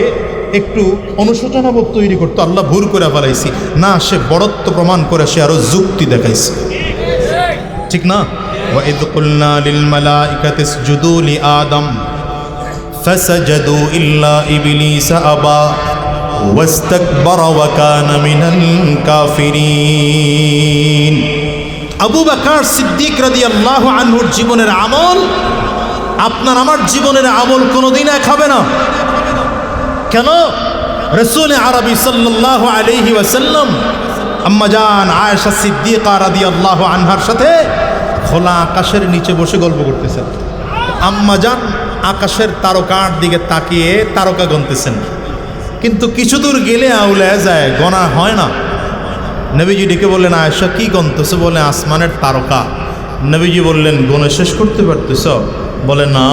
একটু অনুশোচনা বোধ তৈরি করতো, আল্লাহ ভুল করে ফেলাইছি না, সে বড়ত্ব প্রমাণ করে সে আরো যুক্তি দেখাইছে, ঠিক না? وَإِذْ قُلْنَا لِلْمَلَائِكَةِ اسْجُدُوا لِآدَمَ فَسَجَدُوا إِلَّا إِبْلِيسَ أَبَى وَاسْتَكْبَرَ وَكَانَ مِنَ الْكَافِرِينَ। আবু বকর সিদ্দিক রাদিয়াল্লাহু আনহুর জীবনের আমল আপনার আমার জীবনের আমল কোনোদিন এক হবে না। কেন? রাসূল আরবি সাল্লাল্লাহু আলাইহি ওয়াসাল্লাম আম্মা জান আয়েশা সিদ্দিকা রাদিয়াল্লাহু আনহার সাথে খোলা আকাশের নিচে বসে গল্প করতেছেন। আম্মা জান আকাশের তারকার দিকে তাকিয়ে তারকা গণতেছেন, কিন্তু কিছু দূর গেলে আউলায় যায়, গণা হয় না। নবীজি ডেকে বললেন, আয়েশা কি গণতেছে? বলে আসমানের তারকা। নবীজি বললেন, গণে শেষ করতে পারতেছ? বলে না।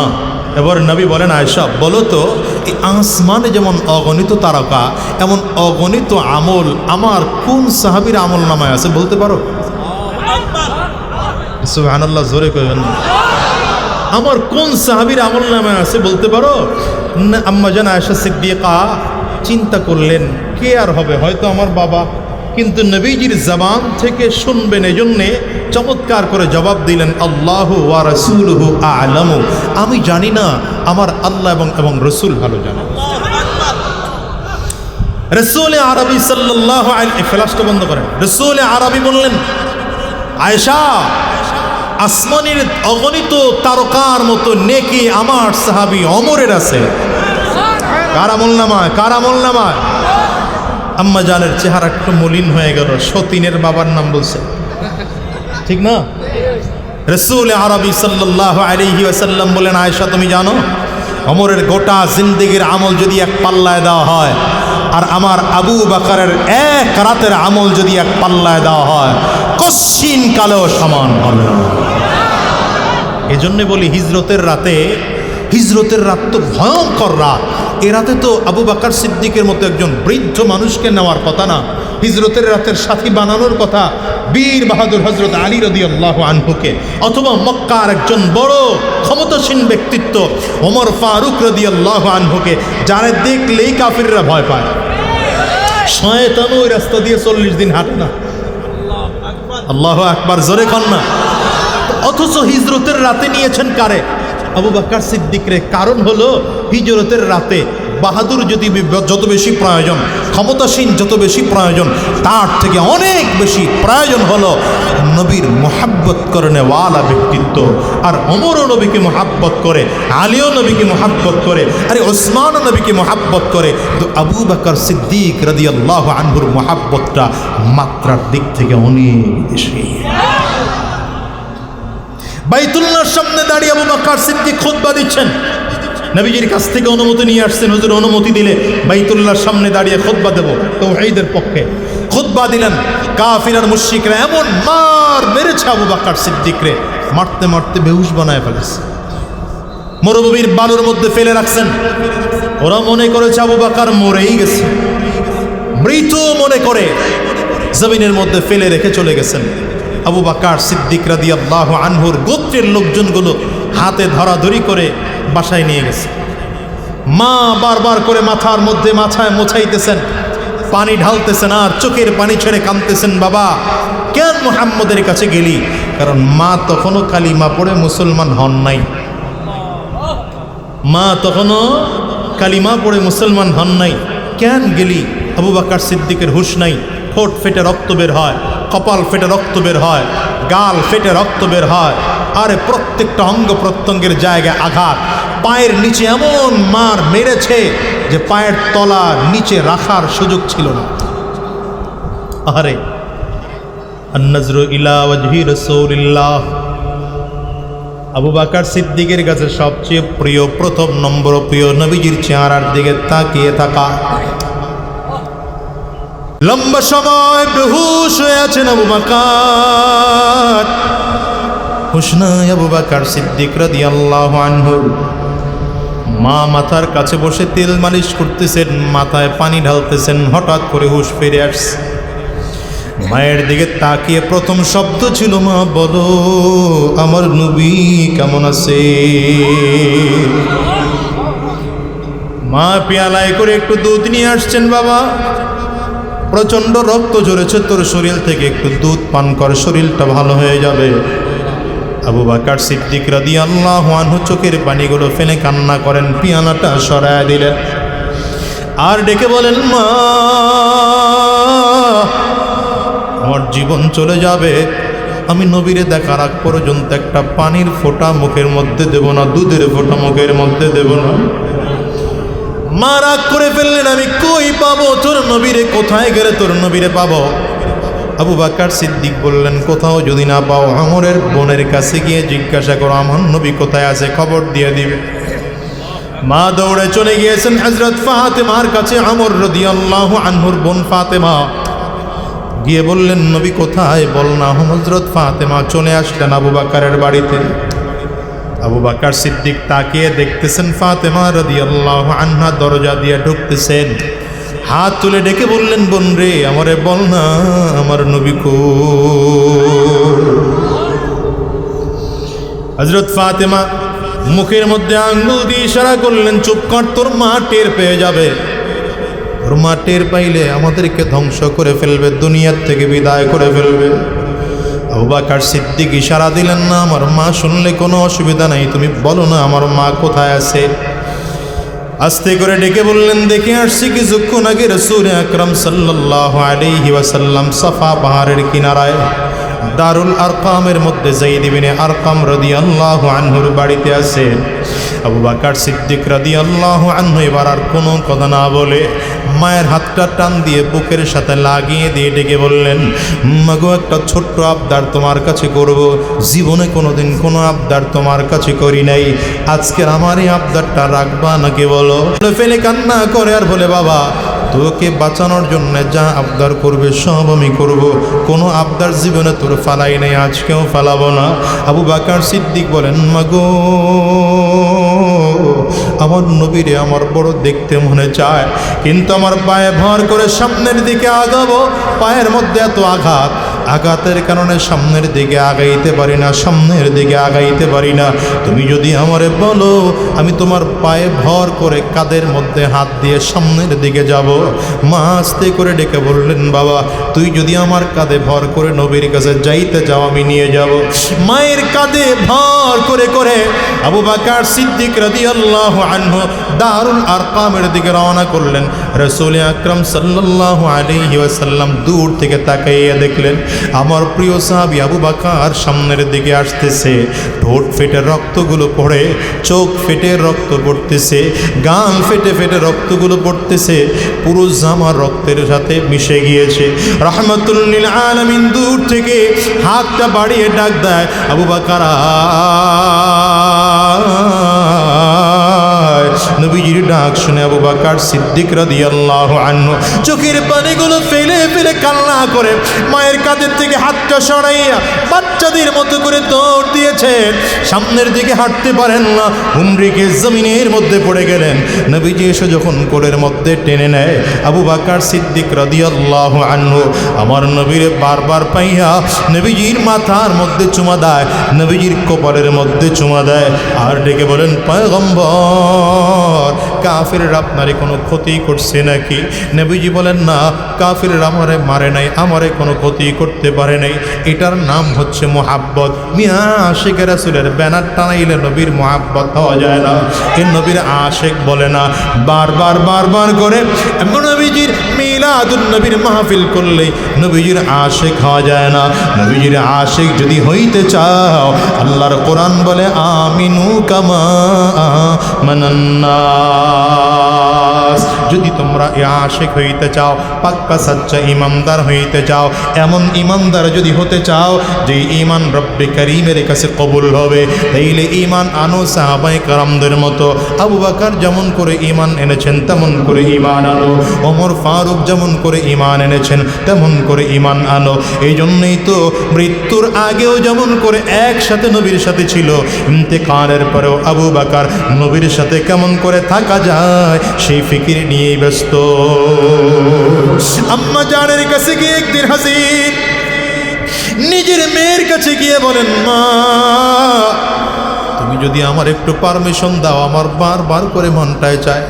এবার নবী বলেন, আয়েশা বলো তো, এই আসমানে যেমন অগণিত তারকা, এমন অগণিত আমল আমার কোন সাহাবীর আমল নামায় আছে বলতে পারো? সুবহানাল্লাহ, জোরে কইবেন না। আমার কোন সাহাবীর আমল নামায় আছে বলতে পারো? আম্মা জান আয়েশা সিদ্দিকা চিন্তা করলেন, কে আর হবে, হয়তো আমার বাবা। কিন্তু নবীজির জবান থেকে শুনবেন এজন্যে চমৎকার করে জবাব দিলেন, আল্লাহু ওয়া রাসূলুহু আ'লামু, আমি জানি না, আমার আল্লাহ এবং রসুল ভালো জানেন। রাসূল আরবি সাল্লাল্লাহু আলাইহি, ফ্ল্যাশটা বন্ধ করেন। রাসূল আরবি বললেন, আয়েশা আসমানের অগণিত তারকার মতো নেকি আমার সাহাবী ওমরের আছে। কার আমল নামায়? কার আমল নামায়? আম্মা জানের চেহারা একটু মলিন হয়ে গেল, সতীনের বাবার নাম বলছে, ঠিক না? রাসূল আরবি সাল্লাল্লাহু আলাইহি ওয়াসাল্লাম বলেন, আয়েশা তুমি জানো ওমরের গোটা জিন্দেগির আমল যদি এক পাল্লায় দেওয়া হয়, আর আমার আবু বকরের এক রাতের আমল যদি এক পাল্লায় দেওয়া হয়, কশিন কালেও সমান হবে না। এজন্য বলি হিজরতের রাত তো ভয়ঙ্কর রাত। এ রাতে তো আবু বকর সিদ্দিকের মতো একজন বৃদ্ধ মানুষকে নেওয়ার কথা না, হিজরতের রাতের সাথী বানানোর কথা বীর বাহাদুর হযরত আলী রাদিয়াল্লাহু আনহুকে, অথবা মক্কার একজন বড় ক্ষমতাসীন ব্যক্তিত্ব ওমর ফারুক রাদিয়াল্লাহু আনহুকে, যারা দেখলেই কাফিররা ভয় পায়। শয়তান ওই রাস্তা দিয়ে 40 দিন হাঁটে না। আল্লাহু আকবার, জোরে কন না। অথচ হিজরতের রাতে নিয়েছেন কারে? আবু বকর সিদ্দিকরে। কারণ হলো হিজরতের রাতে বাহাদুর যদি যত বেশি প্রয়োজন, ক্ষমতাসীন যত বেশি প্রয়োজন, তার থেকে অনেক বেশি প্রয়োজন হলো নবীর মোহাব্বত করে নেওয়ালা ব্যক্তিত্ব। আর ওমরও নবীকে মোহাব্বত করে, আলীও নবীকে মোহাব্বত করে, আরে ওসমানও নবীকে মোহাব্বত করে। তো আবু বকর সিদ্দিক রাদিয়াল্লাহু আনহুর মোহাব্বতটা মাত্রার দিক থেকে অনেক বেশি। বাইতুল্লাহর সামনে দাঁড়িয়ে আবু বকর সিদ্দিক খুতবা দিচ্ছেন, নবীজির কাছ থেকে অনুমতি নিয়ে আসছেন, হুজুর অনুমতি দিলে বাইতুল্লাহর সামনে দাঁড়িয়ে খুতবা দেব তাওহীদের পক্ষে। খুতবা দিলেন, কাফির আর মুশরিকরা এমন মার মেরেছে আবু বকর সিদ্দিকরে, মারতে মারতে বেহুশ বানায় ফেলেছে, মরুভূমির বালুর মধ্যে ফেলে রাখছেন। ওরা মনে করেছে আবু বকর মরেই গেছে, মৃত মনে করে জমিনের মধ্যে ফেলে রেখে চলে গেছেন। আবু বকর সিদ্দিক রাদিয়াল্লাহু আনহুর গোত্রের লোকজনগুলো হাতে ধরাধরি করে বাসায় নিয়ে গেছে। মা বারবার করে মাথায় মোছাইতেছেন, পানি ঢালতেছেন, আর চোখের পানি ছেড়ে কাঁদতেছেন, বাবা কেন মুহাম্মদের কাছে গেলি? কারণ মা তখনও কালিমা পড়ে মুসলমান হন নাই। মা তখনও কালিমা পড়ে মুসলমান হন নাই। কেন গেলি? আবু বকর সিদ্দিকের হুঁশ নাই। ঠোঁট ফেটে রক্ত বের হয়, কপাল ফেটে রক্ত বের হয়, গাল ফেটে রক্ত বের হয়, আরে প্রত্যেকটা অঙ্গ প্রত্যঙ্গের জায়গায় আঘাত। পায়ের নিচে এমন মার মেরেছে যে পায়ের তলা নিচে রাখার সুযোগ ছিল না। আরে আন-নাজরু ইলা ওয়াজহি রাসূলিল্লাহ, আবু বকর সিদ্দিকের কাছে সবচেয়ে প্রিয়, প্রথম নম্বর প্রিয় নবীজির চেহারার দিকে তাকিয়ে থাকা। লম্বা সময় বেহুশ হয়ে আছেন আবু বকর। হুশ নাই আবু বকর সিদ্দিক রাদিয়াল্লাহু আনহু। মা মাথার কাছে বসে তেল মালিশ করতেছেন, মাথায় পানি ঢালতেছেন। হঠাৎ করে হুশ ফিরে আসছে। মায়ের দিকে তাকিয়ে প্রথম শব্দ ছিল, মা বলো আমার নবী কেমন আছে? মা পেয়ালায় করে একটু দুধ নিয়ে আসছেন। বাবা, প্রচন্ড রক্ত ঝরেছে তোর শরীর থেকে, একটু দুধ পান কর, শরীরটা ভালো হয়ে যাবে। আবু বকর সিদ্দিক রাদিয়াল্লাহু আনহু চোখের পানিগুলো ফেলে কান্না করেন, পিয়ালাটা সরায় দিলেন আর ডেকে বলেন, মা আমার জীবন চলে যাবে, আমি নবীরে দেখার আগ পর্যন্ত একটা পানির ফোঁটা মুখের মধ্যে দেব না, দুধের ফোঁটা মুখের মধ্যে দেব না। মা রাগ করে ফেললেন, আমি কই পাবো তোর নবীরে? কোথায় গেলে তোর নবীরে পাবো? আবু বকর সিদ্দিক বললেন, কোথাও যদি না পাও আমরের বোনের কাছে গিয়ে জিজ্ঞাসা করো আমার নবী কোথায় আছে, খবর দিয়ে দিবে। মা দৌড়ে চলে গিয়েছেন হযরত ফাতেমার কাছে। আমর রাদিয়াল্লাহু আনহুর বোন ফাতেমা গিয়ে বললেন, নবী কোথায় বল না। হযরত ফাতেমা চলে আসলেন আবু বকরের বাড়িতে। আবু বকর সিদ্দিক তাকিয়ে দেখতেছেন ফাতেমা রাদিয়াল্লাহু আনহা দরজা দিয়ে ঢুকতেছেন। হাত তুলে ডেকে বললেন, বোন রে আমারে বল না আমার নবী কই? হযরত ফাতেমা মুখের মধ্যে আঙ্গুল দিয়ে ইশারা করলেন, চুপ কর, তোর মা টের পেয়ে যাবে। তোর মা টের পাইলে আমাদেরকে ধ্বংস করে ফেলবে, দুনিয়ার থেকে বিদায় করে ফেলবে। আবু বকর সিদ্দিক ইশারা দিলেন, না আমার মা শুনলে কোনো অসুবিধা নাই, তুমি বলো না আমার মা কোথায় আছে। আস্তে করে ডেকে বললেন, দেখে আসছি কিছুক্ষণ আগে রাসূল আকরাম সাল্লাল্লাহু আলাইহি ওয়াসাল্লাম সাফা পাহাড়ের কিনারায় দারুল আরকামের মধ্যে যায়েদ ইবনে আরকাম রাদিয়াল্লাহু আনহুর বাড়িতে আছেন। আবু বকর সিদ্দিক রাদিয়াল্লাহু আনহু এবার আর কোনো কথা না বলে মায়ের হাতটা টান দিয়ে বুকের সাথে লাগিয়ে দিয়ে ডেকে বললেন, মাগো একটা ছোট্ট আবদার তোমার কাছে করব, জীবনে কোনোদিন কোনো আবদার তোমার কাছে করি নাই, আজকের আমার এই আবদারটা রাখবা নাকি বলো? ফেলে কান্না করে আর বলে, বাবা তোকে বাঁচানোর জন্য যা আবদার করবে সব আমি করব, কোনো আবদার জীবনে তোর ফালাই নাই, আজকেও ফালাবো না। আবু বকর সিদ্দিক বলেন, মাগো আমার নবীরে আমার বড় দেখতে মনে চায়, কিন্তু আমার পায়ে ভর করে সামনের দিকে আগাবো, পায়ের মধ্যে এত আঘাতের কারণে সামনের দিকে আগাইতে পারি না, সামনের দিকে আগাইতে পারি না। তুমি যদি আমারে বলো আমি তোমার পায়ে ভর করে কাঁধের মধ্যে হাত দিয়ে সামনের দিকে যাব। মা আস্তে করে ডেকে বললেন, বাবা তুই যদি আমার কাঁধে ভর করে নবীর কাছে যাইতে যাও আমি নিয়ে যাব। মায়ের কাঁধে ভর করে করে আবু বকর সিদ্দিক রাদিয়াল্লাহু আনহু দারুল আরকামের দিকে রওনা করলেন। রাসূল আকরাম সাল্লাল্লাহু আলাইহি ওয়াসাল্লাম দূর থেকে তাকাইয়া দেখলেন আমার প্রিয় সাহাবী আবু বকর সামনের দিকে আসতেছে। ঠোঁট ফেটে রক্তগুলো পড়ে, চোখ ফেটে রক্ত পড়তেছে, গাল ফেটে ফেটে রক্তগুলো পড়তেছে, পুরো জামা রক্তের সাথে মিশে গিয়েছে। রাহমাতুল লিল আলামিন দূর থেকে হাতটা বাড়িয়ে ডাক দেয়, আবু বকর। নবীজির ডাক শুনে আবু বকর সিদ্দিক রাদিয়াল্লাহু আনহু চোখের পানিগুলো ফেলে ফেলে কান্না করে মায়ের কাঁধের থেকে হাতটা সরাইয়া বাচ্চাদের মতো করে দৌড় দিয়েছেন। সামনের দিকে হাঁটতে পারেন না, হুমড়িকে জমিনের মধ্যে পড়ে গেলেন। নবীজি এসে যখন কোলের মধ্যে টেনে নেয়, আবু বকর সিদ্দিক রাদিয়াল্লাহু আনহু আমার নবীরে বারবার পাইয়া নবীজির মাথার মধ্যে চুমা দেয়, নবীজির কপালের মধ্যে চুমা দেয় আর ডেকে বলেন, পয়গম্বর কাফিররা আপনারে কোনো ক্ষতি করছে নাকি? নবীজি বলেন, না কাফিররা আমারে মারে নাই, আমারে কোনো ক্ষতি করতে পারে নাই। এটার নাম হচ্ছে মুহাব্বত। মিয়া আশিকের রাসূলের ব্যানার টানাইলে নবীর মুহাব্বত হওয়া যায় না, এ নবীর আশিক বলে না। বারবার বারবার করে নবীজির মিলাদুন নবীর মাহফিল করলে নবীজির আশিক হওয়া যায় না। নবীজির আশিক যদি হইতে চাও, আল্লাহর কোরআন বলে আমিনু কামা আমানান্নাস, যদি তোমরা এ আশিক হইতে চাও, পাক্কা সাচ্চা ইমানদার হইতে চাও, এমন ইমানদার যদি হতে চাও যে ঈমান রব্বে কারীমের কাছে কবুল হবে, তাইলে ঈমান আনো সাহাবায়ে কেরামদের মতো। আবু বকর যেমন করে ঈমান এনেছেন তেমন করে ঈমান আনো, ওমর ফারুক যেমন করে ঈমান এনেছেন তেমন করে ঈমান আনো। এই জন্যই তো মৃত্যুর আগেও যেমন করে একসাথে নবীর সাথে ছিল, ইন্তেকালের পরেও আবু বকর নবীর সাথে কেমন করে থাকা যায় সেই ফিকির নিয়েই ব্যস্ত। আম্মা জানের কাছে গিয়ে একদিন হাজির, নিজের মেয়ের কাছে গিয়ে বলেন, মা তুমি যদি আমার একটু পারমিশন দাও, আমার বারবার করে মনটায় চায়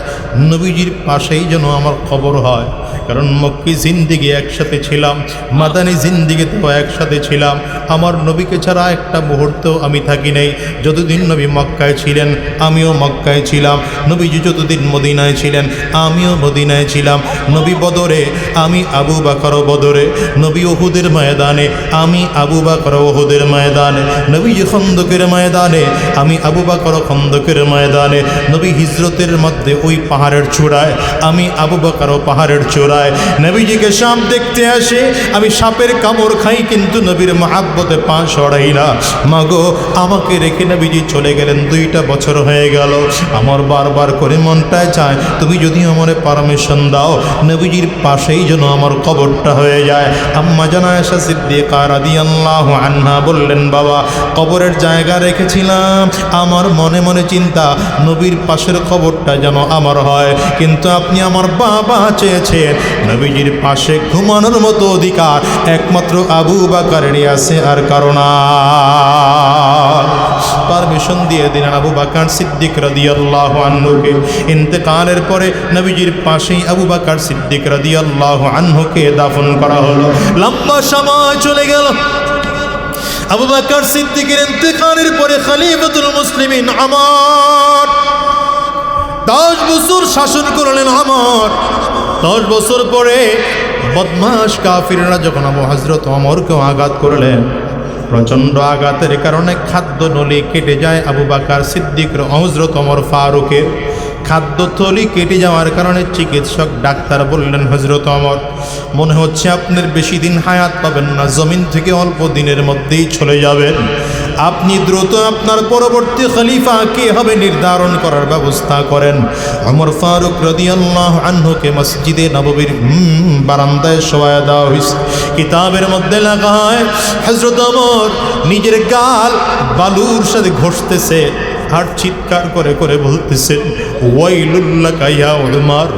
নবীজির পাশেই যেন আমার খবর হয়। কারণ মক্কি জিন্দিগি একসাথে ছিলাম, মাদানী জিন্দিগিতেও একসাথে ছিলাম, আমার নবীকে ছাড়া একটা মুহূর্তেও আমি থাকি নাই। যতদিন নবী মক্কায় ছিলেন আমিও মক্কায় ছিলাম, নবীজি যতদিন মদিনায় ছিলেন আমিও মদিনায় ছিলাম। নবী বদরে আমি আবু বকর বদরে, নবী উহুদের ময়দানে আমি আবু বকর উহুদের ময়দানে, নবীজি খন্দকের ময়দানে আমি আবু বকর খন্দকের ময়দানে, নবী হিজরতের মধ্যে ওই পাহাড়ের চূড়ায় আমি আবু বকর পাহাড়ের চূড়ায়। নবীজিকে সাপ দেখতে আসে, আমি সাপের কামড় খাই কিন্তু নবীর মহাব্বতে পা সরাই না। মাগো আমাকে রেখে নবীজি চলে গেলেন, 2টা বছর হয়ে গেল। আমার বারবার করে মনটায় চায় তুমি যদি আমার পারমিশন দাও নবীজির পাশেই যেন আমার কবরটা হয়ে যায়। আম্মা জানা আয়েশা সিদ্দিকা রাদিয়াল্লাহু আনহা বললেন, বাবা কবরের জায়গা রেখেছিলাম, আমার মনে মনে চিন্তা নবীর পাশের কবরটা যেন আমার হয়, কিন্তু আপনি আমার বাবা চেয়েছেন নবীজির পাশে ঘুমানোর মতো অধিকার একমাত্র আবু বকরেরই আছে, আর কারণ পারমিশন দিয়ে দিলেন আবু বকর সিদ্দিক রাদিয়াল্লাহু আনহুকে। ইন্তেকালের পরে নবীজির পাশেই আবু বকর সিদ্দিক রাদিয়াল্লাহু আনহুকে দাফন করা হলো। লম্বা সময় চলে গেল। আবু বকর সিদ্দিকের ইন্তেকালের পরে খলিফাতুল মুসলিমিন ওমর 10 বছর শাসন করলেন। ওমর 10 বছর পরে বদমাশ কাফিররা যখন আবু হযরত ওমরকে আঘাত করলেন, প্রচণ্ড আঘাতের কারণে খাদ্য নলি কেটে যায় আবু বকর সিদ্দিক হযরত ওমর ফারুকের। খাদ্যথলি কেটে যাওয়ার কারণে চিকিৎসক ডাক্তার বললেন, হযরত ওমর মনে হচ্ছে আপনার বেশি দিন হায়াত পাবেন না, জমিন থেকে অল্প দিনের মধ্যেই চলে যাবেন। আপনি দ্রুত আপনার পরবর্তী খলিফা কে হবে নির্ধারণ করার ব্যবস্থা করেন। ওমর ফারুক রাদিয়াল্লাহু আনহুকে মসজিদে নববীর বারান্দায় শোয়া দেওয়া হয়েছে। কিতাবের মধ্যে লেখা হয় হযরত ওমর নিজের গাল বালুর সাথে ঘষতেছে আর চিৎকার করে করে বলতেছেন, ওয়াইলুল লাকা ইয়া উমর,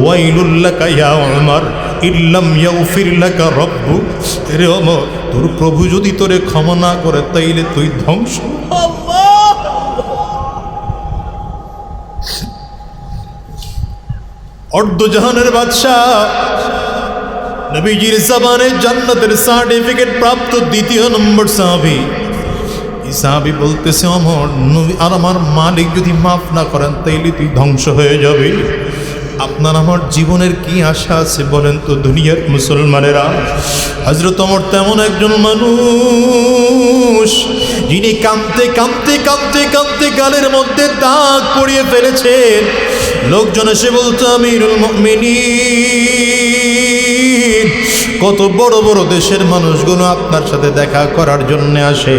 ওয়াইলুল লাকা ইয়া উমর ইল্লাম ইয়াগফির লাকা রাব্বুক। রে ওমর তোর প্রভু যদি তোরে ক্ষমা না করে তাইলে তুই ধ্বংস। আল্লাহ অর্ধজাহানের বাদশা, নবীজির জবানে জান্নাতের সার্টিফিকেট প্রাপ্ত 2 নম্বর সাহাবী। সাহাবী বলতেছে, ওমর নবী আর আমার মালিক যদি মাফ না করেন তাইলে তুই ধ্বংস হয়ে যাবে। আপনার আমার জীবনের কি আশা আছে বলেন তো দুনিয়ার মুসলমানেরা? হযরত ওমর তেমন একজন মানুষ যিনি কাঁদতে কাঁদতে কাঁদতে কাঁদতে গালের মধ্যে দাগ পড়িয়ে ফেলেছেন। লোকজন এসে বলতো, আমিরুল মুমিনিন কত বড় বড় দেশের মানুষগুলো আপনার সাথে দেখা করার জন্য আসে,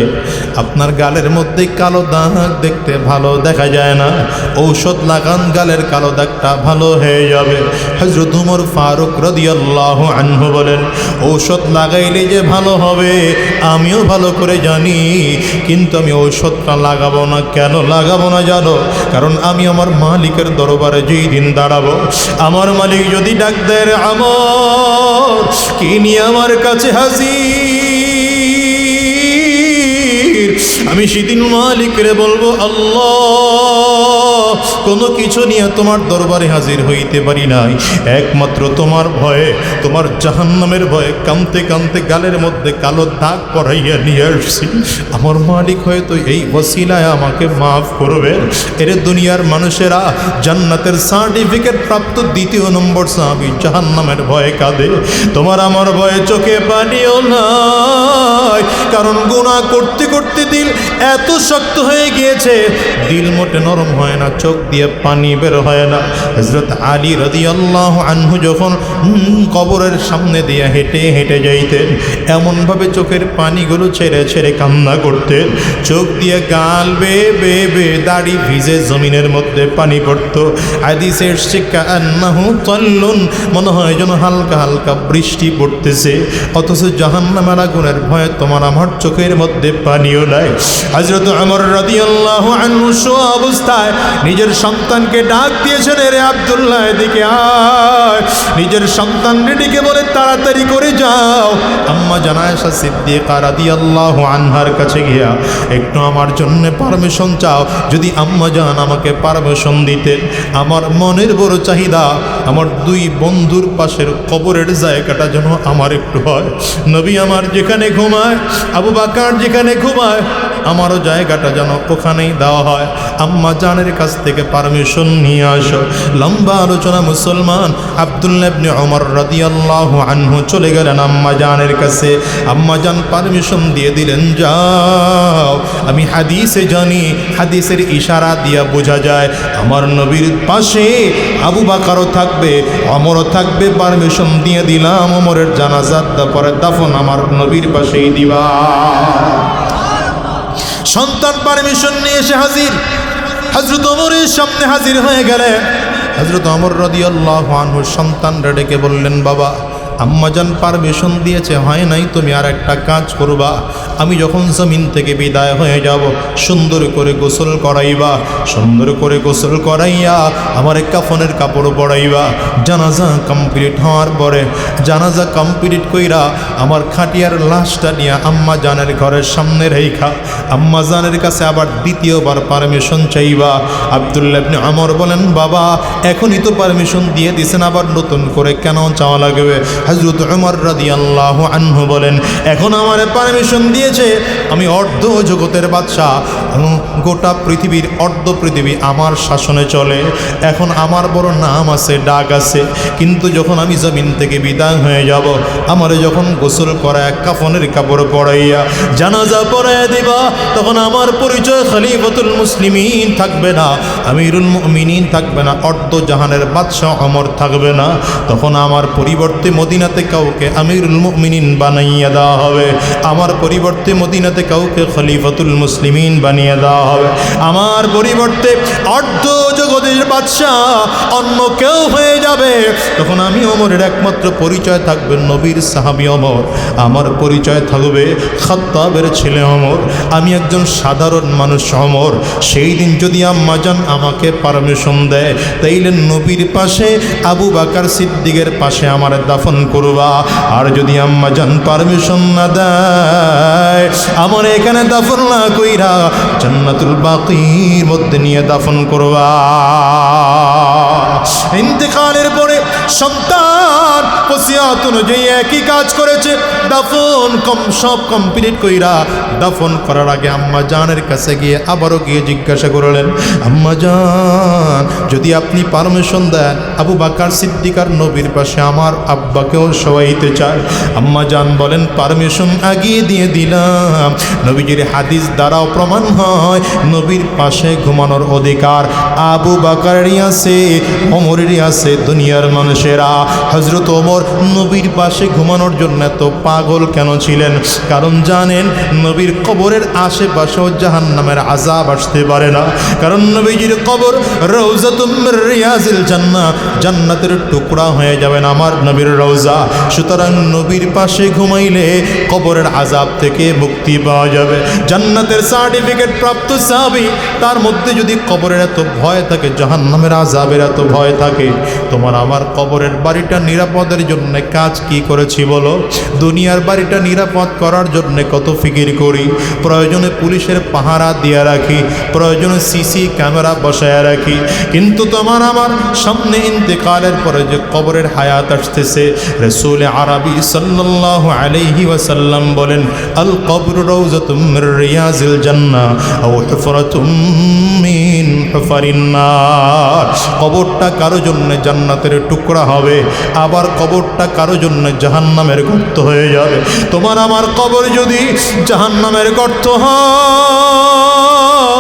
আপনার গালের মধ্যে কালো দাগ দেখতে ভালো দেখা যায় না, ঔষধ লাগান গালের কালো দাগটা ভালো হয়ে যাবে। হযরত ওমর ফারুক রাদিয়াল্লাহু আনহু বলেন, ঔষধ লাগাইলে যে ভালো হবে আমিও ভালো করে জানি, কিন্তু আমি ঔষধটা লাগাবো না। কেন লাগাবো না জানো? কারণ আমি আমার মালিকের দরবারে যেই দিন দাঁড়াবো, আমার মালিক যদি ডাক দেয় আমর কি নিয়ে আমার কাছে হাজির, আমি সেদিন মালিকরে বলবো, আল্লাহ কোনো কিছু নিয়ে তোমার দরবারে হাজির হইতে পারি নাই, একমাত্র তোমার ভয়ে, তোমার জাহান্নামের ভয়ে কাঁদতে কাঁদতে গালের মধ্যে কালো দাগ পড়াইয়া নিয়ে আসছি। আমার মালিক হয়তো এই ওসিলায় আমাকে মাফ করবে। এর দুনিয়ার মানুষেরা জান্নাতের সার্টিফিকেট প্রাপ্ত 2 নম্বর সাহাবী জাহান্নামের ভয়ে কাঁদে, তোমার আমার ভয়ে চোখে পানিও নাই। কারণ গুনাহ করতে করতে দিল এত শক্ত হয়ে গিয়েছে, দিল মোটে নরম হয় না, না, চোখ দিয়ে পানি বের হয় না। হযরত আলী রাদিয়াল্লাহু আনহু যখন কবরের সামনে দিয়ে হেঁটে হেঁটে যাইতেন, এমনভাবে চোখের পানিগুলো ছেড়ে ছেড়ে কান্না করতেন, চোখ দিয়ে গাল বেয়ে বেয়ে বেয়ে দাড়ি ভিজে জমিনের মধ্যে পানি পড়তো। হাদিসে এসেছে কান্নাহু তাল্লুন, মনে হয় যেন হালকা হালকা বৃষ্টি পড়তেছে, অথচ জাহান্নামের আগুনের ভয়ে তোমার আমার চোখের মধ্যে পানিও নাই। হযরত ওমর রাদিয়াল্লাহু আনহু শোয়া অবস্থায় নিজের সন্তানকে ডাক দিয়েছেন, রে আব্দুল্লাহ এদিকে আয়। নিজের সন্তানকে ডেকে বলে তাড়াতাড়ি করে যাও আম্মা জান আয়েশা সিদ্দিকা রাদিয়াল্লাহু আনহার কাছে গিয়া একটু আমার জন্য পারমিশন চাও। যদি আম্মা জান আমাকে পারমিশন দিতেন, আমার মনের বড় চাহিদা আমার দুই বন্ধুর পাশের কবরের জায়গাটা যেন আমার একটু হয়। নবী আমার যেখানে ঘুমায়, আবু বকর যেখানে ঘুমায়, আমারও জায়গাটা যেন ওখানেই দেওয়া হয়। আম্মা জানের কাছ থেকে পারমিশন নিয়ে আসো। লম্বা আলোচনা মুসলমান। আব্দুল্লাহ ইবনে ওমর রাদিয়াল্লাহু আনহু চলে গেলেন আম্মা জানের কাছে। আম্মা জান পারমিশন দিয়ে দিলেন, যাও। আমি হাদিসে জানি, হাদিসের ইশারা দিয়া বোঝা যায় আমার নবীর পাশে আবু বকরও থাকবে, ওমরও থাকবে। পারমিশন দিয়ে দিলাম, ওমরের জানাজার পরে দাফন আমার নবীর পাশেই দিবা। সন্তান পারমিশন নিয়ে এসে হাজির, হযরত ওমরের সামনে হাজির হয়ে গেলেন। হযরত ওমর রাদিয়াল্লাহু আনহু সন্তানরা ডেকে বললেন, বাবা আম্মাজান পারমিশন দিয়েছে, হয় নাই, তুমি আর একটা কাজ করবা। আমি যখন জমিন থেকে বিদায় হয়ে যাব, সুন্দর করে গোসল করাইবা, সুন্দর করে গোসল করাইয়া আমার কাফনের কাপড় পরাইবা। জানাজা কমপ্লিট হওয়ার পরে, জানাজা কমপ্লিট কইরা আমার খাটিয়ার লাশটা নিয়ে আম্মা জানের ঘরের সামনে রেখা আম্মা জানের কাছে আবার দ্বিতীয়বার পারমিশন চাইবা। আব্দুল্লাহ ইবনে ওমর বলেন, বাবা এখনই তো পারমিশন দিয়ে দিছেন, আবার নতুন করে কেন চাওয়া লাগবে? হযরত ওমর রাদিয়াল্লাহু আনহু বলেন, এখন আমারে পারমিশন দিয়েছে, আমি অর্ধ জগতের বাদশা, গোটা পৃথিবীর অর্ধ পৃথিবী আমার শাসনে চলে। এখন আমার বড় নাম আছে, ডাক আছে, কিন্তু যখন আমি জমিন থেকে বিদায় হয়ে যাব, আমারে যখন গোসল করায় কাফনের কাপড় পরাইয়া জানাজা পরাইয়া দিবা, তখন আমার পরিচয় খলিফাতুল মুসলিমিন থাকবে না, আমিরুল মুমিনিন থাকবে না, অর্ধ জাহানের বাদশা ওমর থাকবে না। তখন আমার পরিবর্তে মদিনাতে কাউকে আমিরুল মুমিনিন বানাইয়া দেওয়া হবে, আমার পরিবর্তে মদিনাতে কাউকে খলিফাতুল মুসলিমিন বানিয়ে দেওয়া হবে, আমার পরিবর্তে অর্ধ জগতের বাদশাহ অন্য কেউ হয়ে যাবে। তখন আমি ওমরের একমাত্র পরিচয় থাকবে নবীর সাহাবী ওমর, আমার পরিচয় থাকবে খাত্তাবের ছেলে ওমর, আমি একজন সাধারণ মানুষ ওমর। সেই দিন যদি আম্মা জান আমাকে পারমিশন দেয়, তাইলে নবীর পাশে আবু বকর সিদ্দিকের পাশে আমার দাফন করবা। আর যদি আম্মা জান পারমিশন না দেয়, আমার এখানে দাফন না কইরা জান্নাতুল বাকির মধ্যে নিয়ে দাফন করবা। ইন্তেকালের পরে সন্তান ওসিয়াত অনুযায়ী একই কাজ করেছে, দাফন সব কমপ্লিট কইরা দাফন করার আগে আম্মা জানের কাছে গিয়ে আবারও গিয়ে জিজ্ঞাসা করলেন, আম্মা জান যদি আপনি পারমিশন দেন, আবু বকর সিদ্দিকার নবীর পাশে আমার আব্বাকেও শোয়াইতে চায়। আম্মা জান বলেন, পারমিশন আগিয়ে দিয়ে দিলাম। নবীজির হাদিস দ্বারাও প্রমাণ হয় নবীর পাশে ঘুমানোর অধিকার আবু বকরেরই আছে, ওমরেরই আছে। দুনিয়ার মানুষেরা হযরত ওমর নবীর পাশে ঘুমানোর জন্য এত পাগল কেন ছিলেন? কারণ জানেন নবীর কবরের আশেপাশেও জাহান্নামের আযাব আসতে পারে না, কারণ নবীজির কবর রওজাতুম মির রিয়াজিল জান্নাহ, জান্নাতের টুকরা হয়ে যাবেন আমার নবীর রওজা। সুতরাং নবীর পাশে ঘুমাইলে কবরের আযাব থেকে মুক্তি পাওয়া যাবে। জান্নাতের সার্টিফিকেট প্রাপ্ত সাহাবী, তার মধ্যে যদি কবরের এত ভয় থাকে, জাহান্নামের আযাবের এত ভয় থাকে, তোমার আমার কবরের বাড়িটা নিরাপদের জন্য কাজ কি করেছি বলো? দুনিয়ার বাড়িটা নিরাপদ করার জন্য কত ফিকির করি, প্রয়োজনে পুলিশের পাহারা দিয়ে রাখি, প্রয়োজনে সিসি ক্যামেরা বসায় রাখি, কিন্তু তোমার আমার সামনে ইন্তেকালের পরে যে কবরের হায়াত আসতেছে, রাসূল আরবি সাল্লাল্লাহু আলাইহি ওয়াসাল্লাম বলেন, আল কবরু রাউযাতুম মির রিয়াজিল জান্নাহ আও হুফরাতুম মিন হুফারিন নার। কবরটা কারো জন্য জান্নাতের টুকরা হবে, আবার কবরটা কারো জন্য জাহান্নামের গর্ত হয়ে যাবে। তোমার আমার কবর যদি জাহান্নামের গর্ত হয়,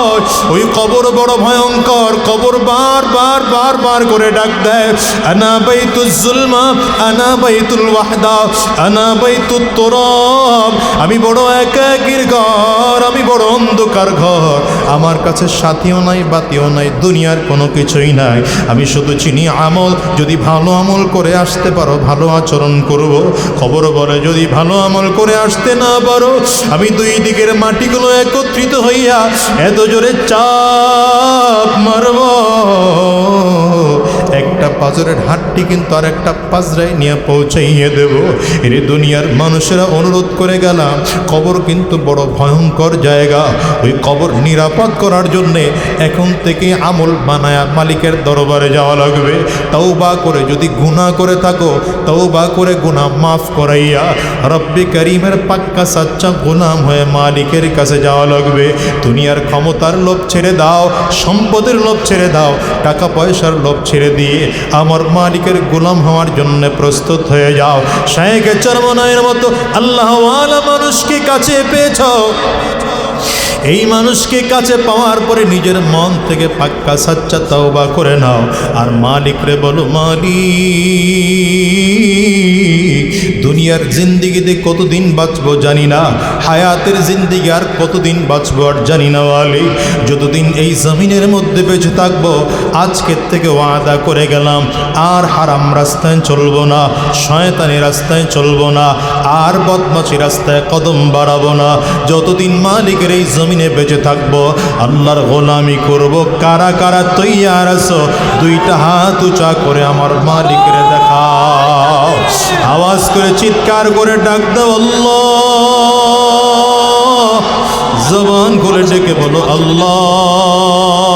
নয়। ওই কবর বড় ভয়ঙ্কর, কবর বার করে ডাক দেয়, আনা বাইতুল জুলমা, আনা বাইতুল ওয়াহদা, আনা বাইতুত তুরাব। আমি বড় একাকীর ঘর, আমি বড় অন্ধকার ঘর, আমার কাছে সাথীও নাই, বাতিও নাই, দুনিয়ার কোনো কিছুই নাই। আমি শুধু চিনি আমল, যদি ভালো আমল করে আসতে পারো ভালো আচরণ করব। খবর বলে যদি ভালো আমল করে আসতে না পারো, আমি দুই দিকের মাটিগুলো একত্রিত হইয়া এত জোরে চাপ মারব, একটা পাজরের হাটটি কিন্তু আর একটা পাজরায় নিয়ে পৌঁছাইয়ে দেব। এর দুনিয়ার মানুষেরা অনুরোধ করে গেলাম, কবর কিন্তু বড় ভয়ঙ্কর জায়গা। ওই কবর নিরাপদ করার জন্যে এখন থেকে আমল বানায়া মালিকের দরবারে যাওয়া লাগবে। তওবা করে যদি গুনাহ করে থাকো, তওবা করে গুনাহ মাফ করাইয়া রব্বে করিমের পাক্কা সাচ্চা গোলাম হয়ে মালিকের কাছে যাওয়া লাগবে। দুনিয়ার ক্ষমতার লোভ ছেড়ে দাও, সম্পদের লোভ ছেড়ে দাও, টাকা পয়সার লোভ ছেড়ে দিয়ে আমার মালিকের গোলাম হওয়ার জন্য প্রস্তুত হয়ে যাও। শায়েখে চরমনায়ের মতো আল্লাহওয়ালা মানুষকে কাছে পেয়েছ, এই মানুষকে কাছে পাওয়ার পরে নিজের মন থেকে পাক্কা সাচ্চা তওবা করে নাও, আর মালিকরে বলো, মালিক দুনিয়ার জিন্দিগিতে কতদিন বাঁচবো জানি না, হায়াতের জিন্দিগি আর কতদিন বাঁচবো আর জানি না। মালিক যতদিন এই জমিনের মধ্যে বেঁচে থাকবো, আজকের থেকে ওয়াদা করে গেলাম আর হারাম রাস্তায় চলবো না, শয়তানি রাস্তায় চলবো না, আর বদমাশি রাস্তায় কদম বাড়াবো না। যতদিন মালিকের এই জমিনে বেঁচে থাকবো আল্লাহর গোলামি করব। কারা কারা তৈয়ার আছো? দুইটা হাত উঁচা করে আমার মালিকের দেখাও, আওয়াজ করে চিৎকার করে ডাক দাও আল্লাহ, জবান খুলে ডেকে বলো আল্লাহ।